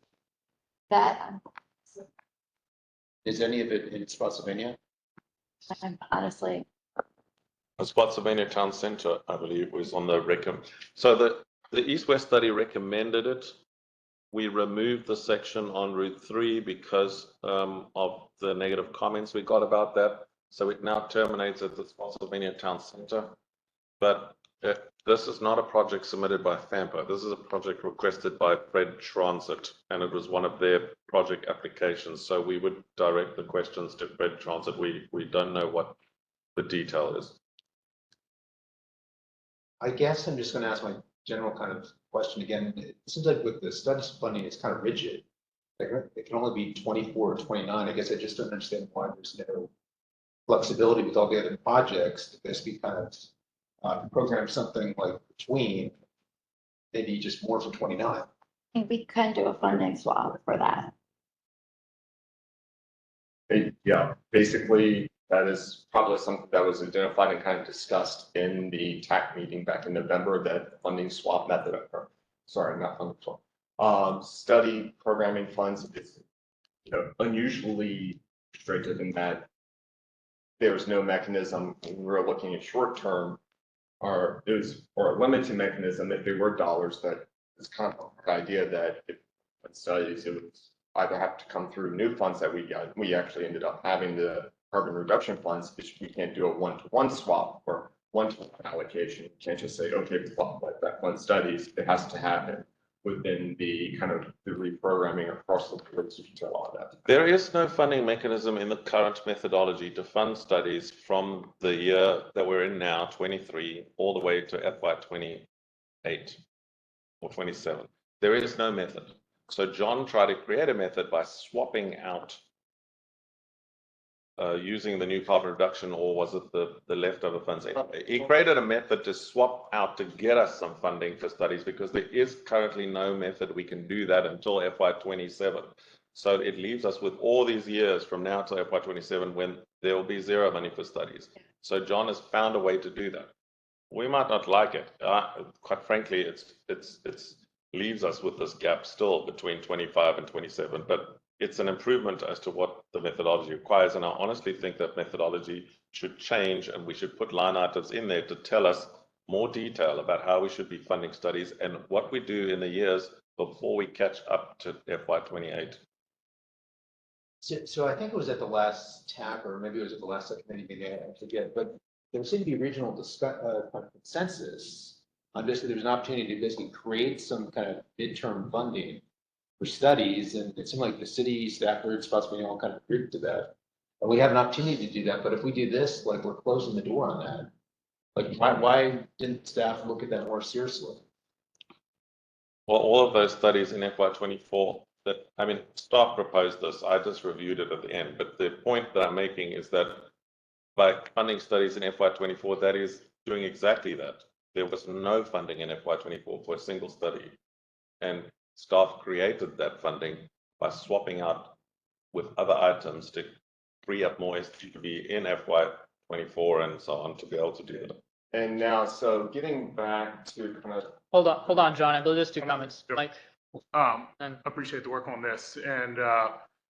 That Is any of it in Spotsylvania? I'm honestly, Spotsylvania Town Center, I believe, was on the So the East-West study recommended it. We removed the section on Route 3 because of the negative comments we got about that. So it now terminates at the Spotsylvania Town Center. But this is not a project submitted by FAMPO. This is a project requested by Fred Transit, and it was one of their project applications. So we would direct the questions to Fred Transit. We don't know what the detail is. I guess I'm just going to ask my general kind of question again. It seems like with the studies funding, it's kind of rigid. Like it can only be 24 or 29. I guess I just don't understand why there's no flexibility with all the other projects to basically kind of program something like between, maybe just more for 29. I think we can do a funding swap for that. Yeah, basically That is probably something that was identified and kind of discussed in the TAC meeting back in November, that funding swap method, or, sorry, not funding swap. Study programming funds is, unusually restricted in that there's no mechanism. When we were looking at short term, or a limited mechanism, if there were dollars, that is kind of an idea that if studies, it would either have to come through new funds that we got. We actually ended up having the carbon reduction funds, which we can't do a one-to-one swap or one-to-one allocation. You can't just say, okay, we let that fund studies. It has to happen within the kind of the reprogramming across the board to detail all that. There is no funding mechanism in the current methodology to fund studies from the year that we're in now, 23, all the way to FY 28 or 27. There is no method. So John tried to create a method by swapping out using the new carbon reduction, or was it the leftover funds? He created a method to swap out to get us some funding for studies, because there is currently no method we can do that until FY 27. So it leaves us with all these years from now to FY 27 when there will be zero money for studies. So John has found a way to do that. We might not like it. Quite frankly, it's leaves us with this gap still between 25 and 27, but it's an improvement as to what the methodology requires. And I honestly think that methodology should change, and we should put line items in there to tell us more detail about how we should be funding studies and what we do in the years before we catch up to FY 28. So I think it was at the last TAC, or maybe it was at the last subcommittee meeting, I forget, but there seemed to be regional consensus on basically there's an opportunity to basically create some kind of midterm funding for studies, and it seemed like the city, Stafford, Spotsylvania all kind of agreed to that. And we have an opportunity to do that, but if we do this, like, we're closing the door on that. Like, why didn't staff look at that more seriously? Well, all of those studies in FY 24, staff proposed this, I just reviewed it at the end, but the point that I'm making is that by funding studies in FY 24, that is doing exactly that. There was no funding in FY 24 for a single study, and staff created that funding by swapping out with other items to free up more SGB in FY 24 and so on to be able to do that. And now, so getting back to kind of. Hold on, John. I believe there's two comments. Mike. Appreciate the work on this. And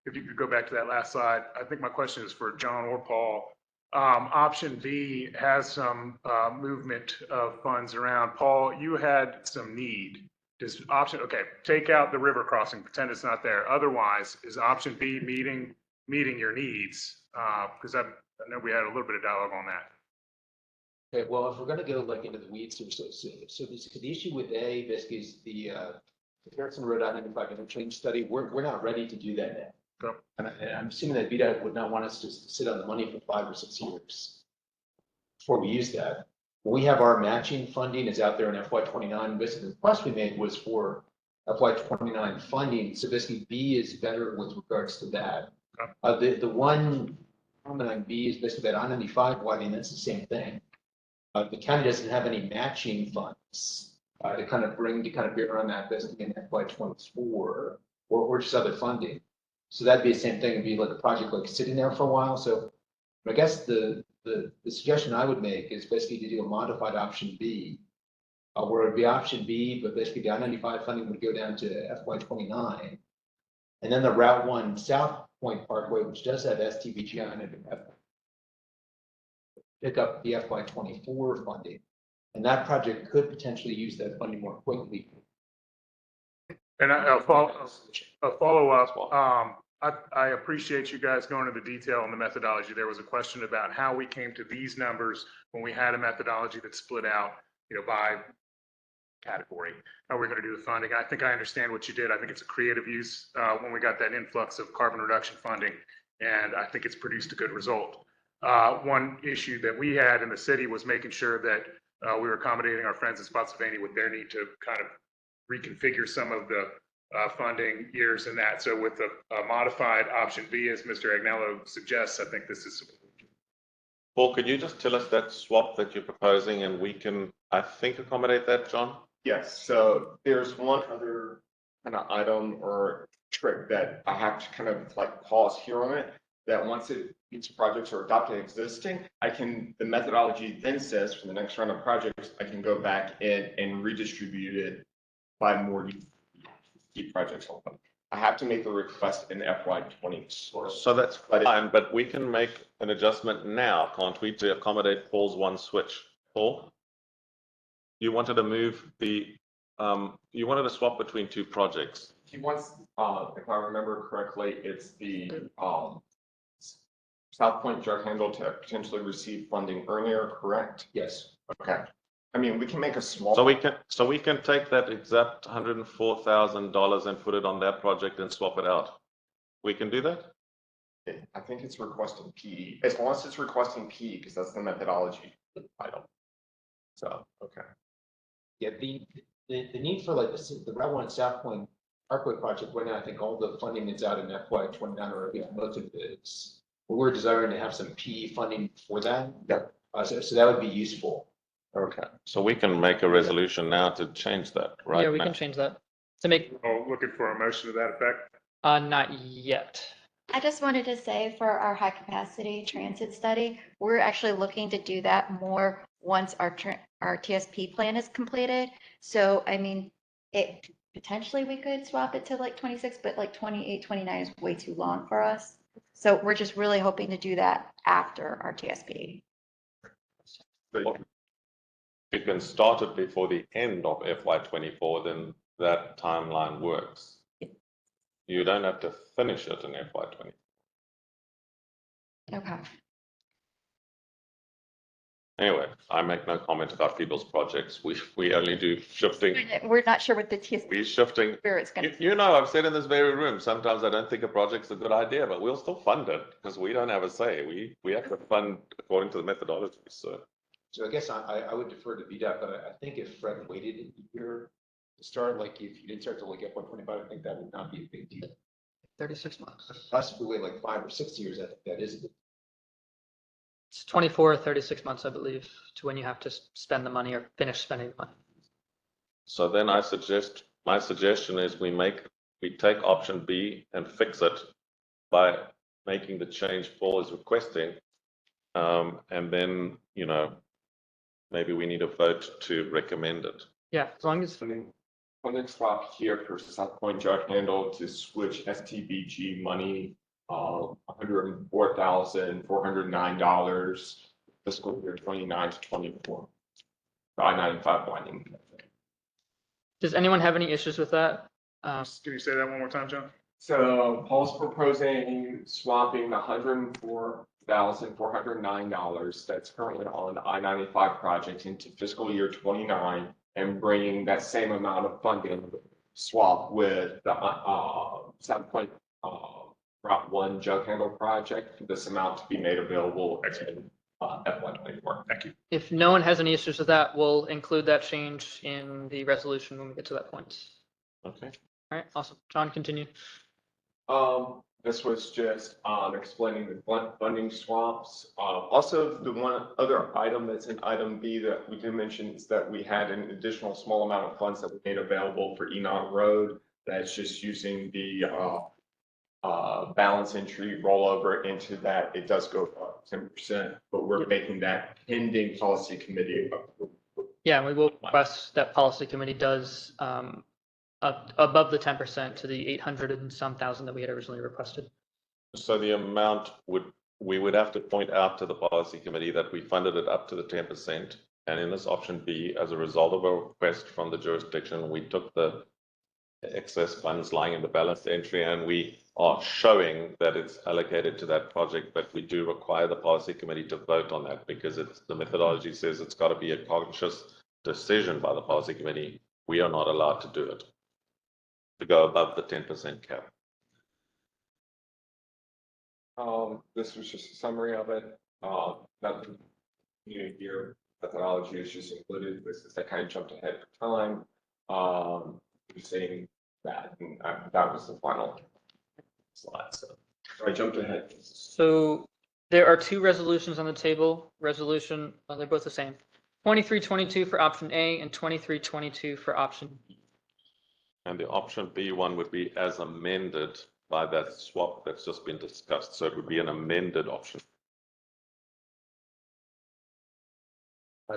if you could go back to that last slide, I think my question is for John or Paul. Option B has some movement of funds around. Paul, you had some need. Is option, okay, take out the river crossing, pretend it's not there. Otherwise, is option B meeting your needs? Because I know we had a little bit of dialogue on that. Okay, well, if we're gonna go like into the weeds here, so the issue with A basically is the Harrison Road I-95 interchange study. We're not ready to do that now. Okay. And I'm assuming that VDOT would not want us to sit on the money for 5 or 6 years before we use that. When we have our matching funding is out there in FY 29, basically the request we made was for FY 29 funding. So basically B is better with regards to that. Okay. The one comment on B is basically that I-95 widening, that's the same thing. The county doesn't have any matching funds to kind of bear on that basically in FY 24 or just other funding. So that'd be the same thing. It'd be like a project like sitting there for a while. So I guess the suggestion I would make is basically to do a modified option B, where it'd be option B, but basically the I-95 funding would go down to FY 29. And then the Route 1 South Point Parkway, which does have STVG on it, pick up the FY 24 funding. And that project could potentially use that funding more quickly. And a follow-up, I appreciate you guys going into the detail on the methodology. There was a question about how we came to these numbers when we had a methodology that split out, by category, how we're going to do the funding. I think I understand what you did. I think it's a creative use when we got that influx of carbon reduction funding, and I think it's produced a good result. One issue that we had in the city was making sure that we were accommodating our friends in Spotsylvania with their need to kind of reconfigure some of the funding years and that. So with the modified option B, as Mr. Agnello suggests, I think this is. Paul, could you just tell us that swap that you're proposing, and we can, I think, accommodate that, John? Yes, so there's one other kind of item or trick that I have to kind of like pause here on it. that once these projects are adopted existing, the methodology then says for the next round of projects, I can go back in and redistribute it by more key projects. I have to make the request in FY 24. So that's fine, but we can make an adjustment now, can't we, to accommodate Paul's one switch? Paul? You wanted to move you wanted to swap between two projects. He wants, if I remember correctly, it's the South Point Drug Handle to potentially receive funding earlier, correct? Yes. Okay. I mean, we can make a small. So we can take that exact $104,000 and put it on that project and swap it out. We can do that? I think it's requesting PE, as long as it's requesting PE, because that's the methodology item. So, okay. Yeah, the need for like the Route 1 South Point Parkway project, right now, I think all the funding is out in FY 29, or most of it is. We're desiring to have some PE funding for that. Yeah. So that would be useful. Okay. So we can make a resolution now to change that, right? Yeah, we Matt? can change that to make, Looking for a motion to that effect. not yet. I just wanted to say for our high capacity transit study, we're actually looking to do that more once our TSP plan is completed. So, I mean, potentially we could swap it to like 26, but like 28, 29 is way too long for us. So we're just really hoping to do that after our TSP. If you can start it before the end of FY 24, then that timeline works. You don't have to finish it in FY 20. Okay. Anyway, I make no comment about people's projects. We only do shifting. We're not sure what the TSP We're shifting. spirit's going to You know, I've said in this very room, sometimes I don't think a project's a good idea, but we'll still fund it because we don't have a say. We have to fund according to the methodology. So I guess I would defer to VDOT, but I think if Fred waited a year to start, like if you didn't start till like FY 25, I think that would not be a big deal. 36 months. Plus, if we wait like 5 or 6 years, I think that is. It's 24 or 36 months, I believe, to when you have to spend the money or finish spending the money. So then my suggestion is we take option B and fix it by making the change Paul is requesting. And then, you know, maybe we need a vote to recommend it. Yeah, as long as Funding swap here for South Point Drug Handle to switch STBG money, $104,409, fiscal year 29 to 24. I-95 winding. Does anyone have any issues with that? Can you say that one more time, John? So Paul's proposing swapping the $104,409 that's currently on the I-95 project into fiscal year 29 and bringing that same amount of funding swap with the South Point Route 1 Jug Handle project for this amount to be made available in FY 24. Thank you. If no one has any issues with that, we'll include that change in the resolution when we get to that point. Okay. All right, awesome. John, continue. This was just explaining the funding swaps. Also, the one other item that's in item B that we did mention is that we had an additional small amount of funds that we made available for Enoch Road. That's just using the balance entry rollover into that. It does go up 10%, but we're making that pending policy committee approval. Yeah, we will request that policy committee does above the 10% to the 800 and some thousand that we had originally requested. So the amount we would have to point out to the policy committee that we funded it up to the 10%. And in this option B, as a result of a request from the jurisdiction, we took the excess funds lying in the balance entry and we are showing that it's allocated to that project, but we do require the policy committee to vote on that because the methodology says it's got to be a conscious decision by the policy committee. We are not allowed to do it, to go above the 10% cap. This was just a summary of it. That your methodology is just included. This is that kind of jumped ahead for time. Saying that, and that was the final slide. So I jumped ahead. So there are two resolutions on the table. Resolution, well, they're both the same. 2322 for option A and 2322 for option B. And the option B one would be as amended by that swap that's just been discussed. So it would be an amended option.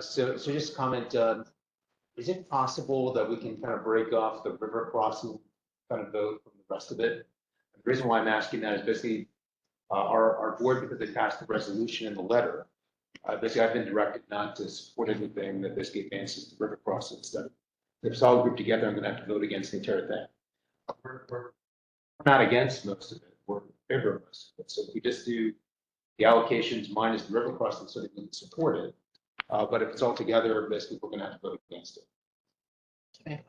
So just comment, is it possible that we can kind of break off the river crossing kind of vote from the rest of it? The reason why I'm asking that is basically our board, because they passed the resolution in the letter, basically I've been directed not to support anything that basically advances the river crossing study. If it's all grouped together, I'm going to have to vote against the entire thing. We're not against most of it. We're in favor of most of it. So if we just do the allocations minus the river crossing, so they can support it. But if it's all together, basically we're going to have to vote against it.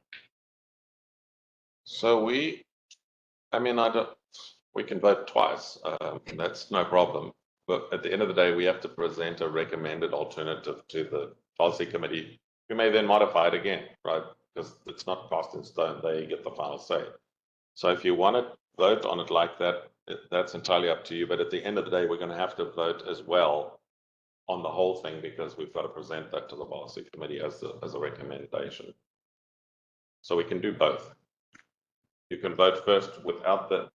So I don't, we can vote twice. That's no problem. But at the end of the day, we have to present a recommended alternative to the policy committee, who may then modify it again, right? Because it's not cast in stone. They get the final say. So if you want to vote on it like that, that's entirely up to you. But at the end of the day, we're going to have to vote as well on the whole thing, because we've got to present that to the policy committee as a recommendation. So we can do both. You can vote first without the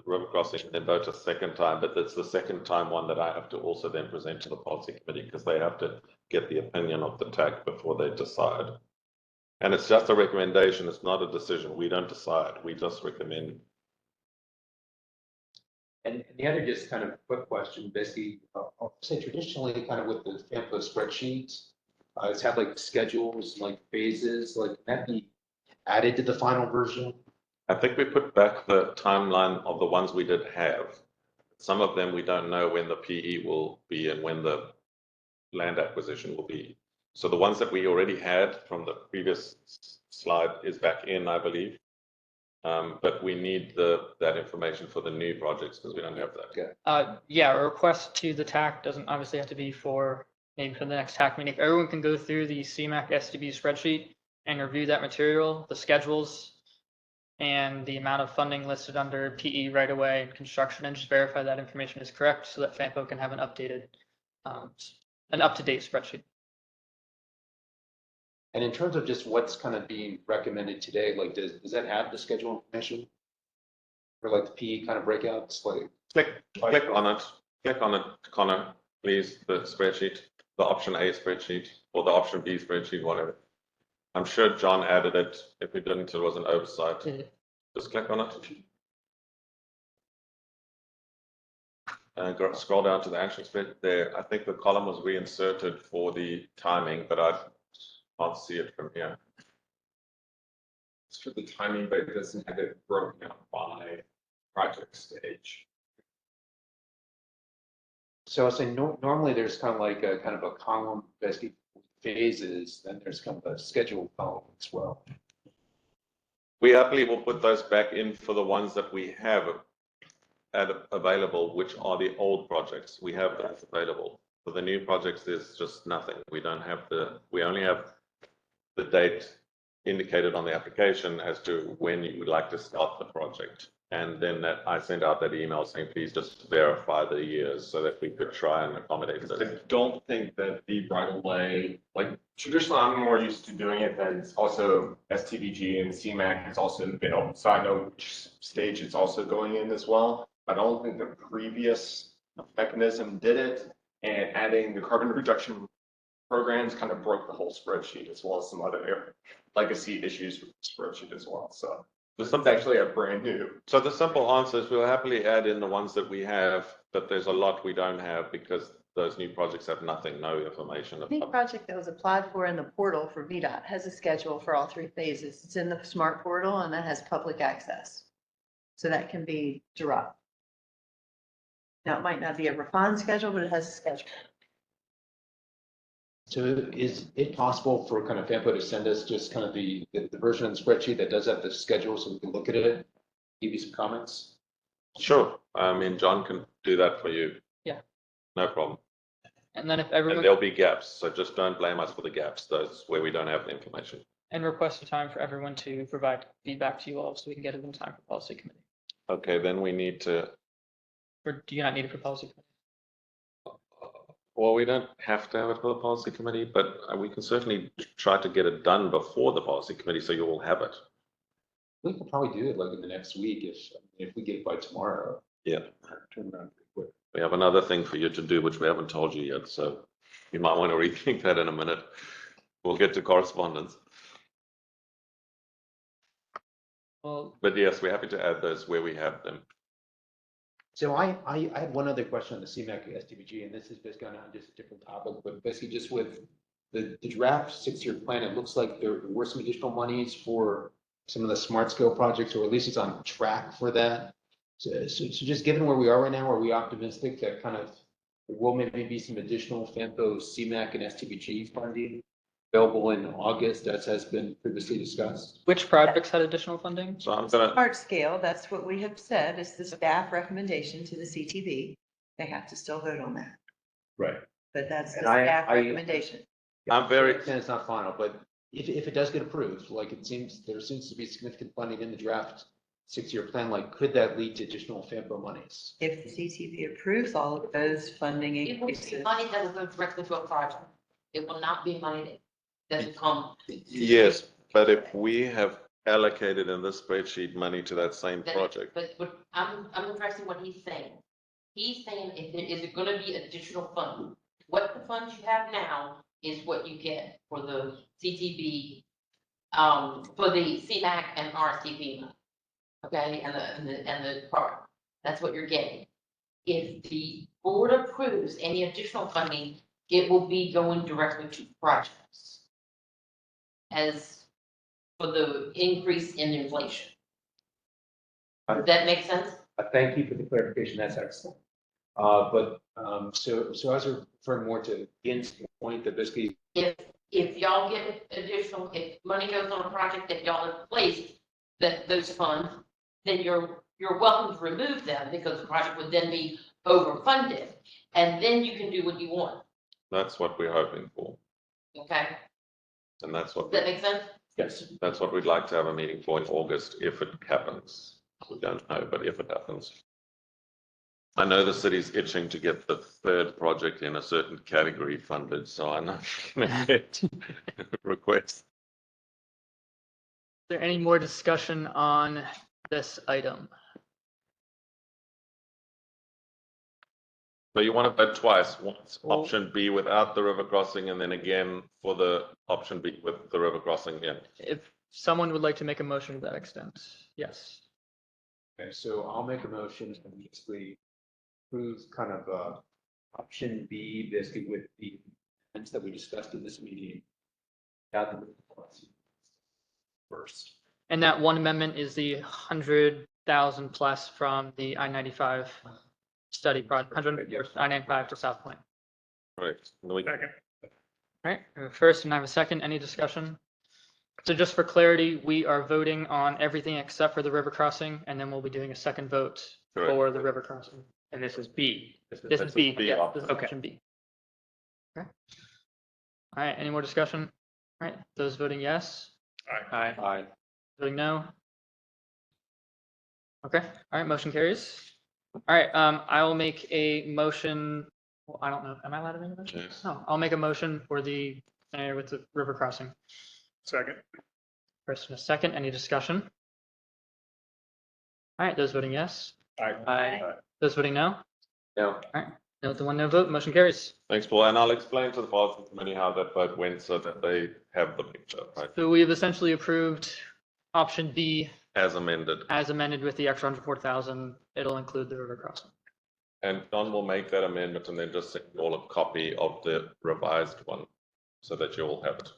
river crossing, and then vote a second time, but it's the second time one that I have to also then present to the policy committee, because they have to get the opinion of the TAC before they decide. And it's just a recommendation, it's not a decision. We don't decide, we just recommend. And the other just kind of quick question, basically, I'll say traditionally kind of with the FAMPO spreadsheets, it's had like schedules, like phases, like can that be added to the final version? I think we put back the timeline of the ones we did have. Some of them we don't know when the PE will be and when the land acquisition will be. So the ones that we already had from the previous slide is back in, I believe. But we need that information for the new projects because we don't have that. Yeah, a request to the TAC doesn't obviously have to be for maybe for the next TAC meeting. If everyone can go through the CMAQ SDB spreadsheet and review that material, the schedules, and the amount of funding listed under PE right away and construction, and just verify that information is correct so that FAMPO can have an updated, an up-to-date spreadsheet. And in terms of just what's kind of being recommended today, like does that have the schedule information? Or like the PE kind of breakouts, like? Click on it, Connor, please, the spreadsheet, the option A spreadsheet or the option B spreadsheet, whatever. I'm sure John added it. If he didn't, it was an oversight. Just click on it. And scroll down to the action spread there. I think the column was reinserted for the timing, but I can't see it from here. It's for the timing, but it doesn't have it broken out by project stage. So I was saying normally there's kind of like a column, basically phases, then there's kind of a schedule column as well. We happily will put those back in for the ones that we have available, which are the old projects. We have those available. For the new projects, there's just nothing. We don't have we only have the date indicated on the application as to when you would like to start the project. And then I send out that email saying, please just verify the years so that we could try and accommodate that. I don't think that the right of way, like traditionally, I'm more used to doing it, that it's also STVG and CMAQ has also been, so I know which stage it's also going in as well. I don't think the previous mechanism did it, and adding the carbon reduction programs kind of broke the whole spreadsheet, as well as some other legacy issues with the spreadsheet as well. So this is actually a brand new. So the simple answer is we'll happily add in the ones that we have, but there's a lot we don't have because those new projects have nothing, no information. Any project that was applied for in the portal for VDOT has a schedule for all three phases. It's in the smart portal and that has public access. So that can be derived. Now, it might not be a refined schedule, but it has a schedule. So is it possible for kind of FAMPO to send us just kind of the version of the spreadsheet that does have the schedule so we can look at it, give you some comments? Sure. I mean, John can do that for you. Yeah. No problem. And then if everyone. And there'll be gaps, so just don't blame us for the gaps, those where we don't have the information. And request a time for everyone to provide feedback to you all so we can get it in time for policy committee. Okay, then we need to. Or do you not need it for policy committee? Well, we don't have to have it for the policy committee, but we can certainly try to get it done before the policy committee so you all have it. We could probably do it like in the next week if we get it by tomorrow. Yeah. Turn around pretty quick. We have another thing for you to do, which we haven't told you yet, so you might want to rethink that in a minute. We'll get to correspondence. Well, Oh. But yes, we're happy to add those where we have them. So I had one other question on the CMAQ STBG, and this is just going on just a different topic, but basically just with the draft 6-year plan, it looks like there were some additional monies for some of the smart scale projects, or at least it's on track for that. So just given where we are right now, are we optimistic that kind of there will maybe be some additional FAMPO, CMAQ, and STBG funding available in August, as has been previously discussed? which projects had additional funding? So I'm gonna, Smart scale, that's what we have said is the staff recommendation to the CTV. They have to still vote on that, Right. but that's the And I- staff I- recommendation. I'm very, And it's not final, but if it does get approved, like there seems to be significant funding in the draft 6-year plan, like could that lead to additional FAMPO monies? If the CTV approves all of those funding It will be increases. money that will go directly to a project. It will not be money that doesn't come. yes, but if we have allocated in this spreadsheet money to that same That- project, But I'm addressing what he's saying. He's saying, is it gonna be additional funding? What the funds you have now is what you get for the CTV, for the CMAC and RCP money. Okay, and the part, that's what you're getting. If the board approves any additional funding, it will be going directly to projects. As for the increase in inflation. Does that make sense? Thank you for the clarification. That's excellent. So I was referring more to Ian's point that basically, If y'all get additional, if money goes on a project that y'all have placed, those funds, then you're welcome to remove them because the project would then be overfunded. And then you can do what you want, that's what we're hoping for. okay? And that's what, Does that make sense? yes, that's what we'd like to have a meeting for in August, if it happens. We don't know, but if it happens. I know the city's itching to get the third project in a certain category funded, so I know I'm gonna get requests. Is there any more discussion on this item? So you want to vote twice, once Well- option B without the river crossing, and then again for the option B with the river crossing in. If someone would like to make a motion to that extent, yes. okay, so I'll make a motion and basically approve kind of option B, basically with the events that we discussed in this meeting. First. And that one amendment is the 100,000 plus from the I-95 study project, 100, I-95 to South Point. Right. Second. All right, I have a first and I have a second. Any discussion? So just for clarity, we are voting on everything except for the river crossing, and then we'll be doing a second vote Correct. for the river crossing. And this is B. This is B, B yeah, option. this is Okay. option B. Okay. All right, any more discussion? All right, those voting yes, Aye. Aye. voting no? Okay, all right, motion carries. All right, I will make a motion, well, I don't know, am I allowed to make a motion? Yes. No, I'll make a motion for the scenario with the river crossing. Second. First and a second, any discussion? All right, those voting yes, Aye. those voting no? Yeah. No to one, no vote, motion carries. Thanks, Paul. And I'll explain to the policy committee how that vote went so that they have the picture, right? So we have essentially approved option B As amended. as amended with the extra 104,000. It'll include the river crossing. And Don will make that amendment and then just send you all a copy of the revised one so that you all have it.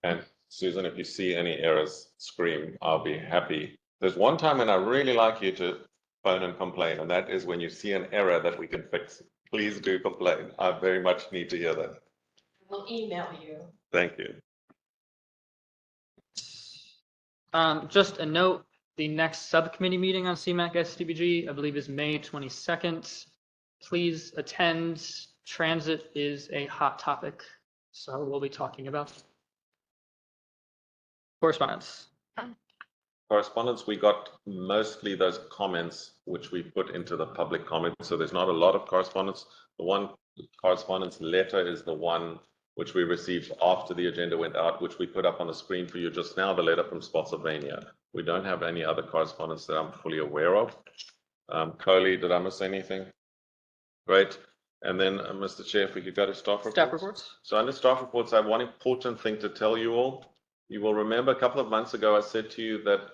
And Susan, if you see any errors, scream, I'll be happy. There's one time when I really like you to phone and complain, and that is when you see an error that we can fix. Please do complain. I very much need to hear that. We'll email you. Thank you. Just a note, the next subcommittee meeting on CMAQ STBG, I believe is May 22nd. Please attend. Transit is a hot topic, so we'll be talking about correspondence. Correspondence, we got mostly those comments which we put into the public comment. So there's not a lot of correspondence. The one correspondence letter is the one which we received after the agenda went out, which we put up on the screen for you just now, the letter from Spotsylvania. We don't have any other correspondence that I'm fully aware of. Coley, did I miss anything? Great. And then, Mr. Chair, if we could go to staff reports. Staff reports? So under staff reports, I have one important thing to tell you all. You will remember a couple of months ago, I said to you that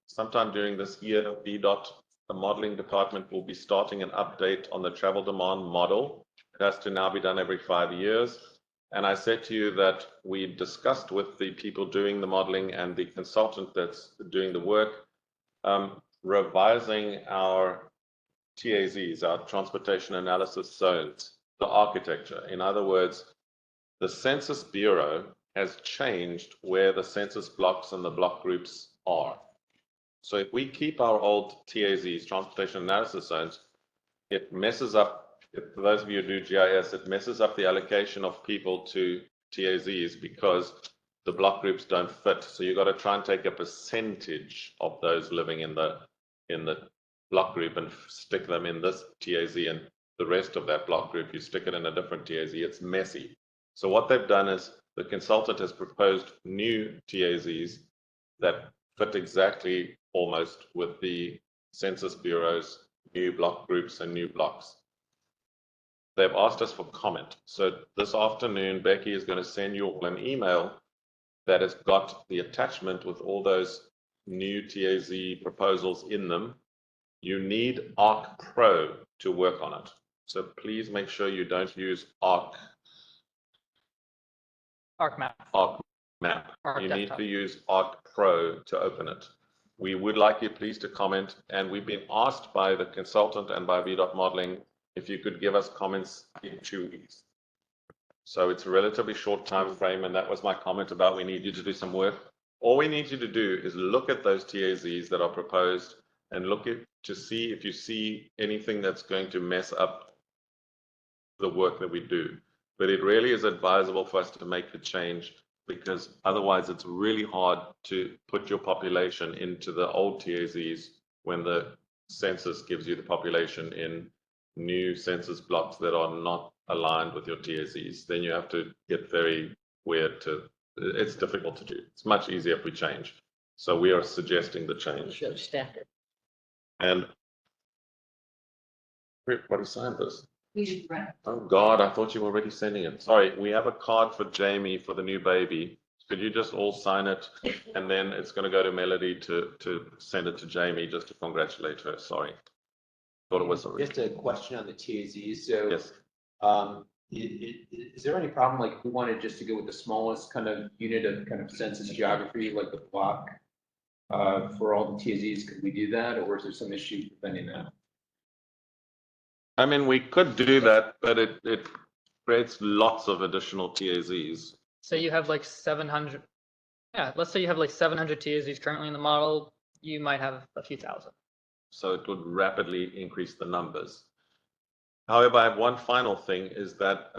sometime during this year, VDOT, the modeling department, will be starting an update on the travel demand model. It has to now be done every 5 years. And I said to you that we discussed with the people doing the modeling and the consultant that's doing the work, revising our TAZs, our transportation analysis zones, the architecture. In other words, the Census Bureau has changed where the census blocks and the block groups are. So if we keep our old TAZs, transportation analysis zones, it messes up, for those of you who do GIS, it messes up the allocation of people to TAZs because the block groups don't fit. So you've got to try and take a percentage of those living in the block group and stick them in this TAZ, and the rest of that block group, you stick it in a different TAZ. It's messy. So what they've done is the consultant has proposed new TAZs that fit exactly almost with the Census Bureau's new block groups and new blocks. They've asked us for comment. So this afternoon, Becky is going to send you all an email that has got the attachment with all those new TAZ proposals in them. You need Arc Pro to work on it. So please make sure you don't use ArcMap. You need to use Arc Pro to open it. We would like you please to comment, and we've been asked by the consultant and by VDOT Modeling if you could give us comments in 2 weeks. So it's a relatively short time frame, and that was my comment about we need you to do some work. All we need you to do is look at those TAZs that are proposed and look at to see if you see anything that's going to mess up the work that we do. But it really is advisable for us to make the change, because otherwise it's really hard to put your population into the old TAZs when the census gives you the population in new census blocks that are not aligned with your TAZs. Then you have to get very weird it's difficult to do. It's much easier if we change. So we are suggesting the change. So standard. And everybody signed this. We should write. Oh God, I thought you were already sending it. Sorry, we have a card for Jamie for the new baby. Could you just all sign it? And then it's going to go to Melody to send it to Jamie just to congratulate her. Sorry. Thought it was already. Just a question on the TAZs. So Yes. Is there any problem, like if we wanted just to go with the smallest kind of unit of kind of census geography, like the block for all the TAZs, could we do that, or is there some issue preventing that? I mean, we could do that, but it creates lots of additional TAZs. So you have like 700, let's say you have like 700 TAZs currently in the model, you might have a few thousand. So it would rapidly increase the numbers. However, I have one final thing, is that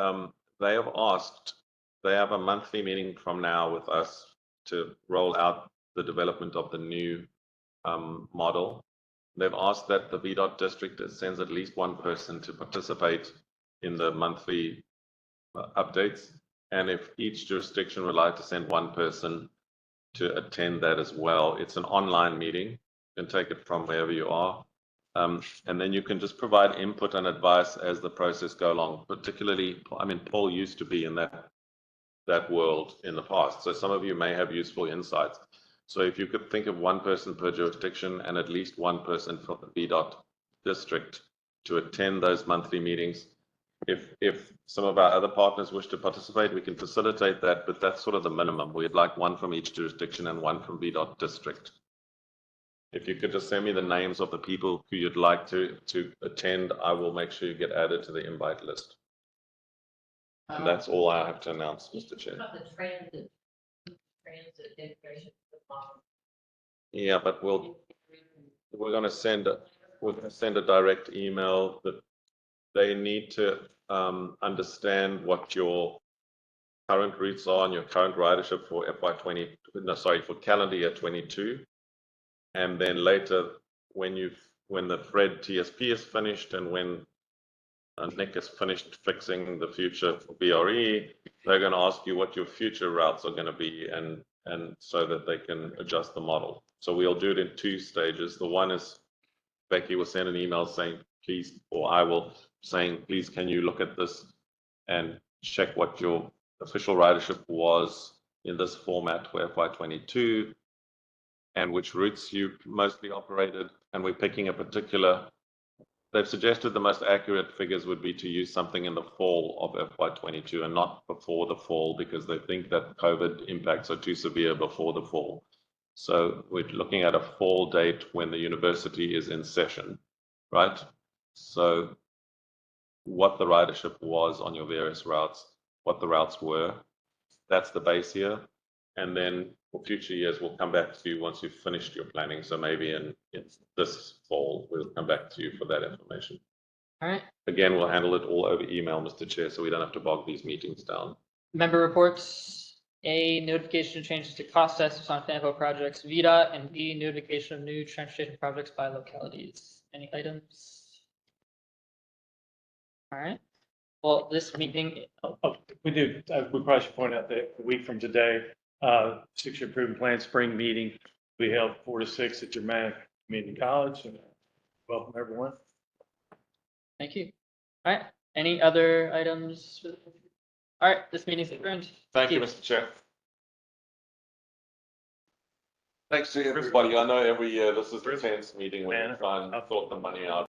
they have asked, they have a monthly meeting from now with us to roll out the development of the new model. They've asked that the VDOT district sends at least one person to participate in the monthly updates. And if each jurisdiction would like to send one person to attend that as well, it's an online meeting. You can take it from wherever you are. And then you can just provide input and advice as the process go along. Particularly, I mean, Paul used to be in that world in the past. So some of you may have useful insights. So if you could think of one person per jurisdiction and at least one person from the VDOT district to attend those monthly meetings. If some of our other partners wish to participate, we can facilitate that, but that's sort of the minimum. We'd like one from each jurisdiction and one from VDOT district. If you could just send me the names of the people who you'd like to attend, I will make sure you get added to the invite list. And that's all I have to announce, Mr. Chair. About the transit integration. Yeah, but we're going to send a direct email that they need to understand what your current routes are and your current ridership for for calendar year 22. And then later, when the Fred TSP is finished and when Nick is finished fixing the future for BRE, they're going to ask you what your future routes are going to be, and so that they can adjust the model. So we'll do it in 2 stages. The one is Becky will send an email saying, please, or I will saying, please, can you look at this and check what your official ridership was in this format for FY22 and which routes you mostly operated. And we're picking a particular, they've suggested the most accurate figures would be to use something in the fall of FY22 and not before the fall, because they think that COVID impacts are too severe before the fall. So we're looking at a fall date when the university is in session, right? So what the ridership was on your various routes, what the routes were, that's the base here. And then for future years, we'll come back to you once you've finished your planning. So maybe in this fall, we'll come back to you for that information. All right. Again, we'll handle it all over email, Mr. Chair, so we don't have to bog these meetings down. Member reports: A, notification of changes to cost estimates on FAMPO projects, VDOT, and B, notification of new transportation projects by localities. Any items? All right. Well, this meeting, We probably should point out that a week from today, 6-year improvement plan spring meeting, we held 4 to 6 at Germanic Community College. And welcome, everyone. thank you. All right. Any other items? All right. This meeting is adjourned. Thank you, Mr. Chair. Thanks to everybody. I know every year this is the 10th meeting when we try and sort the money out.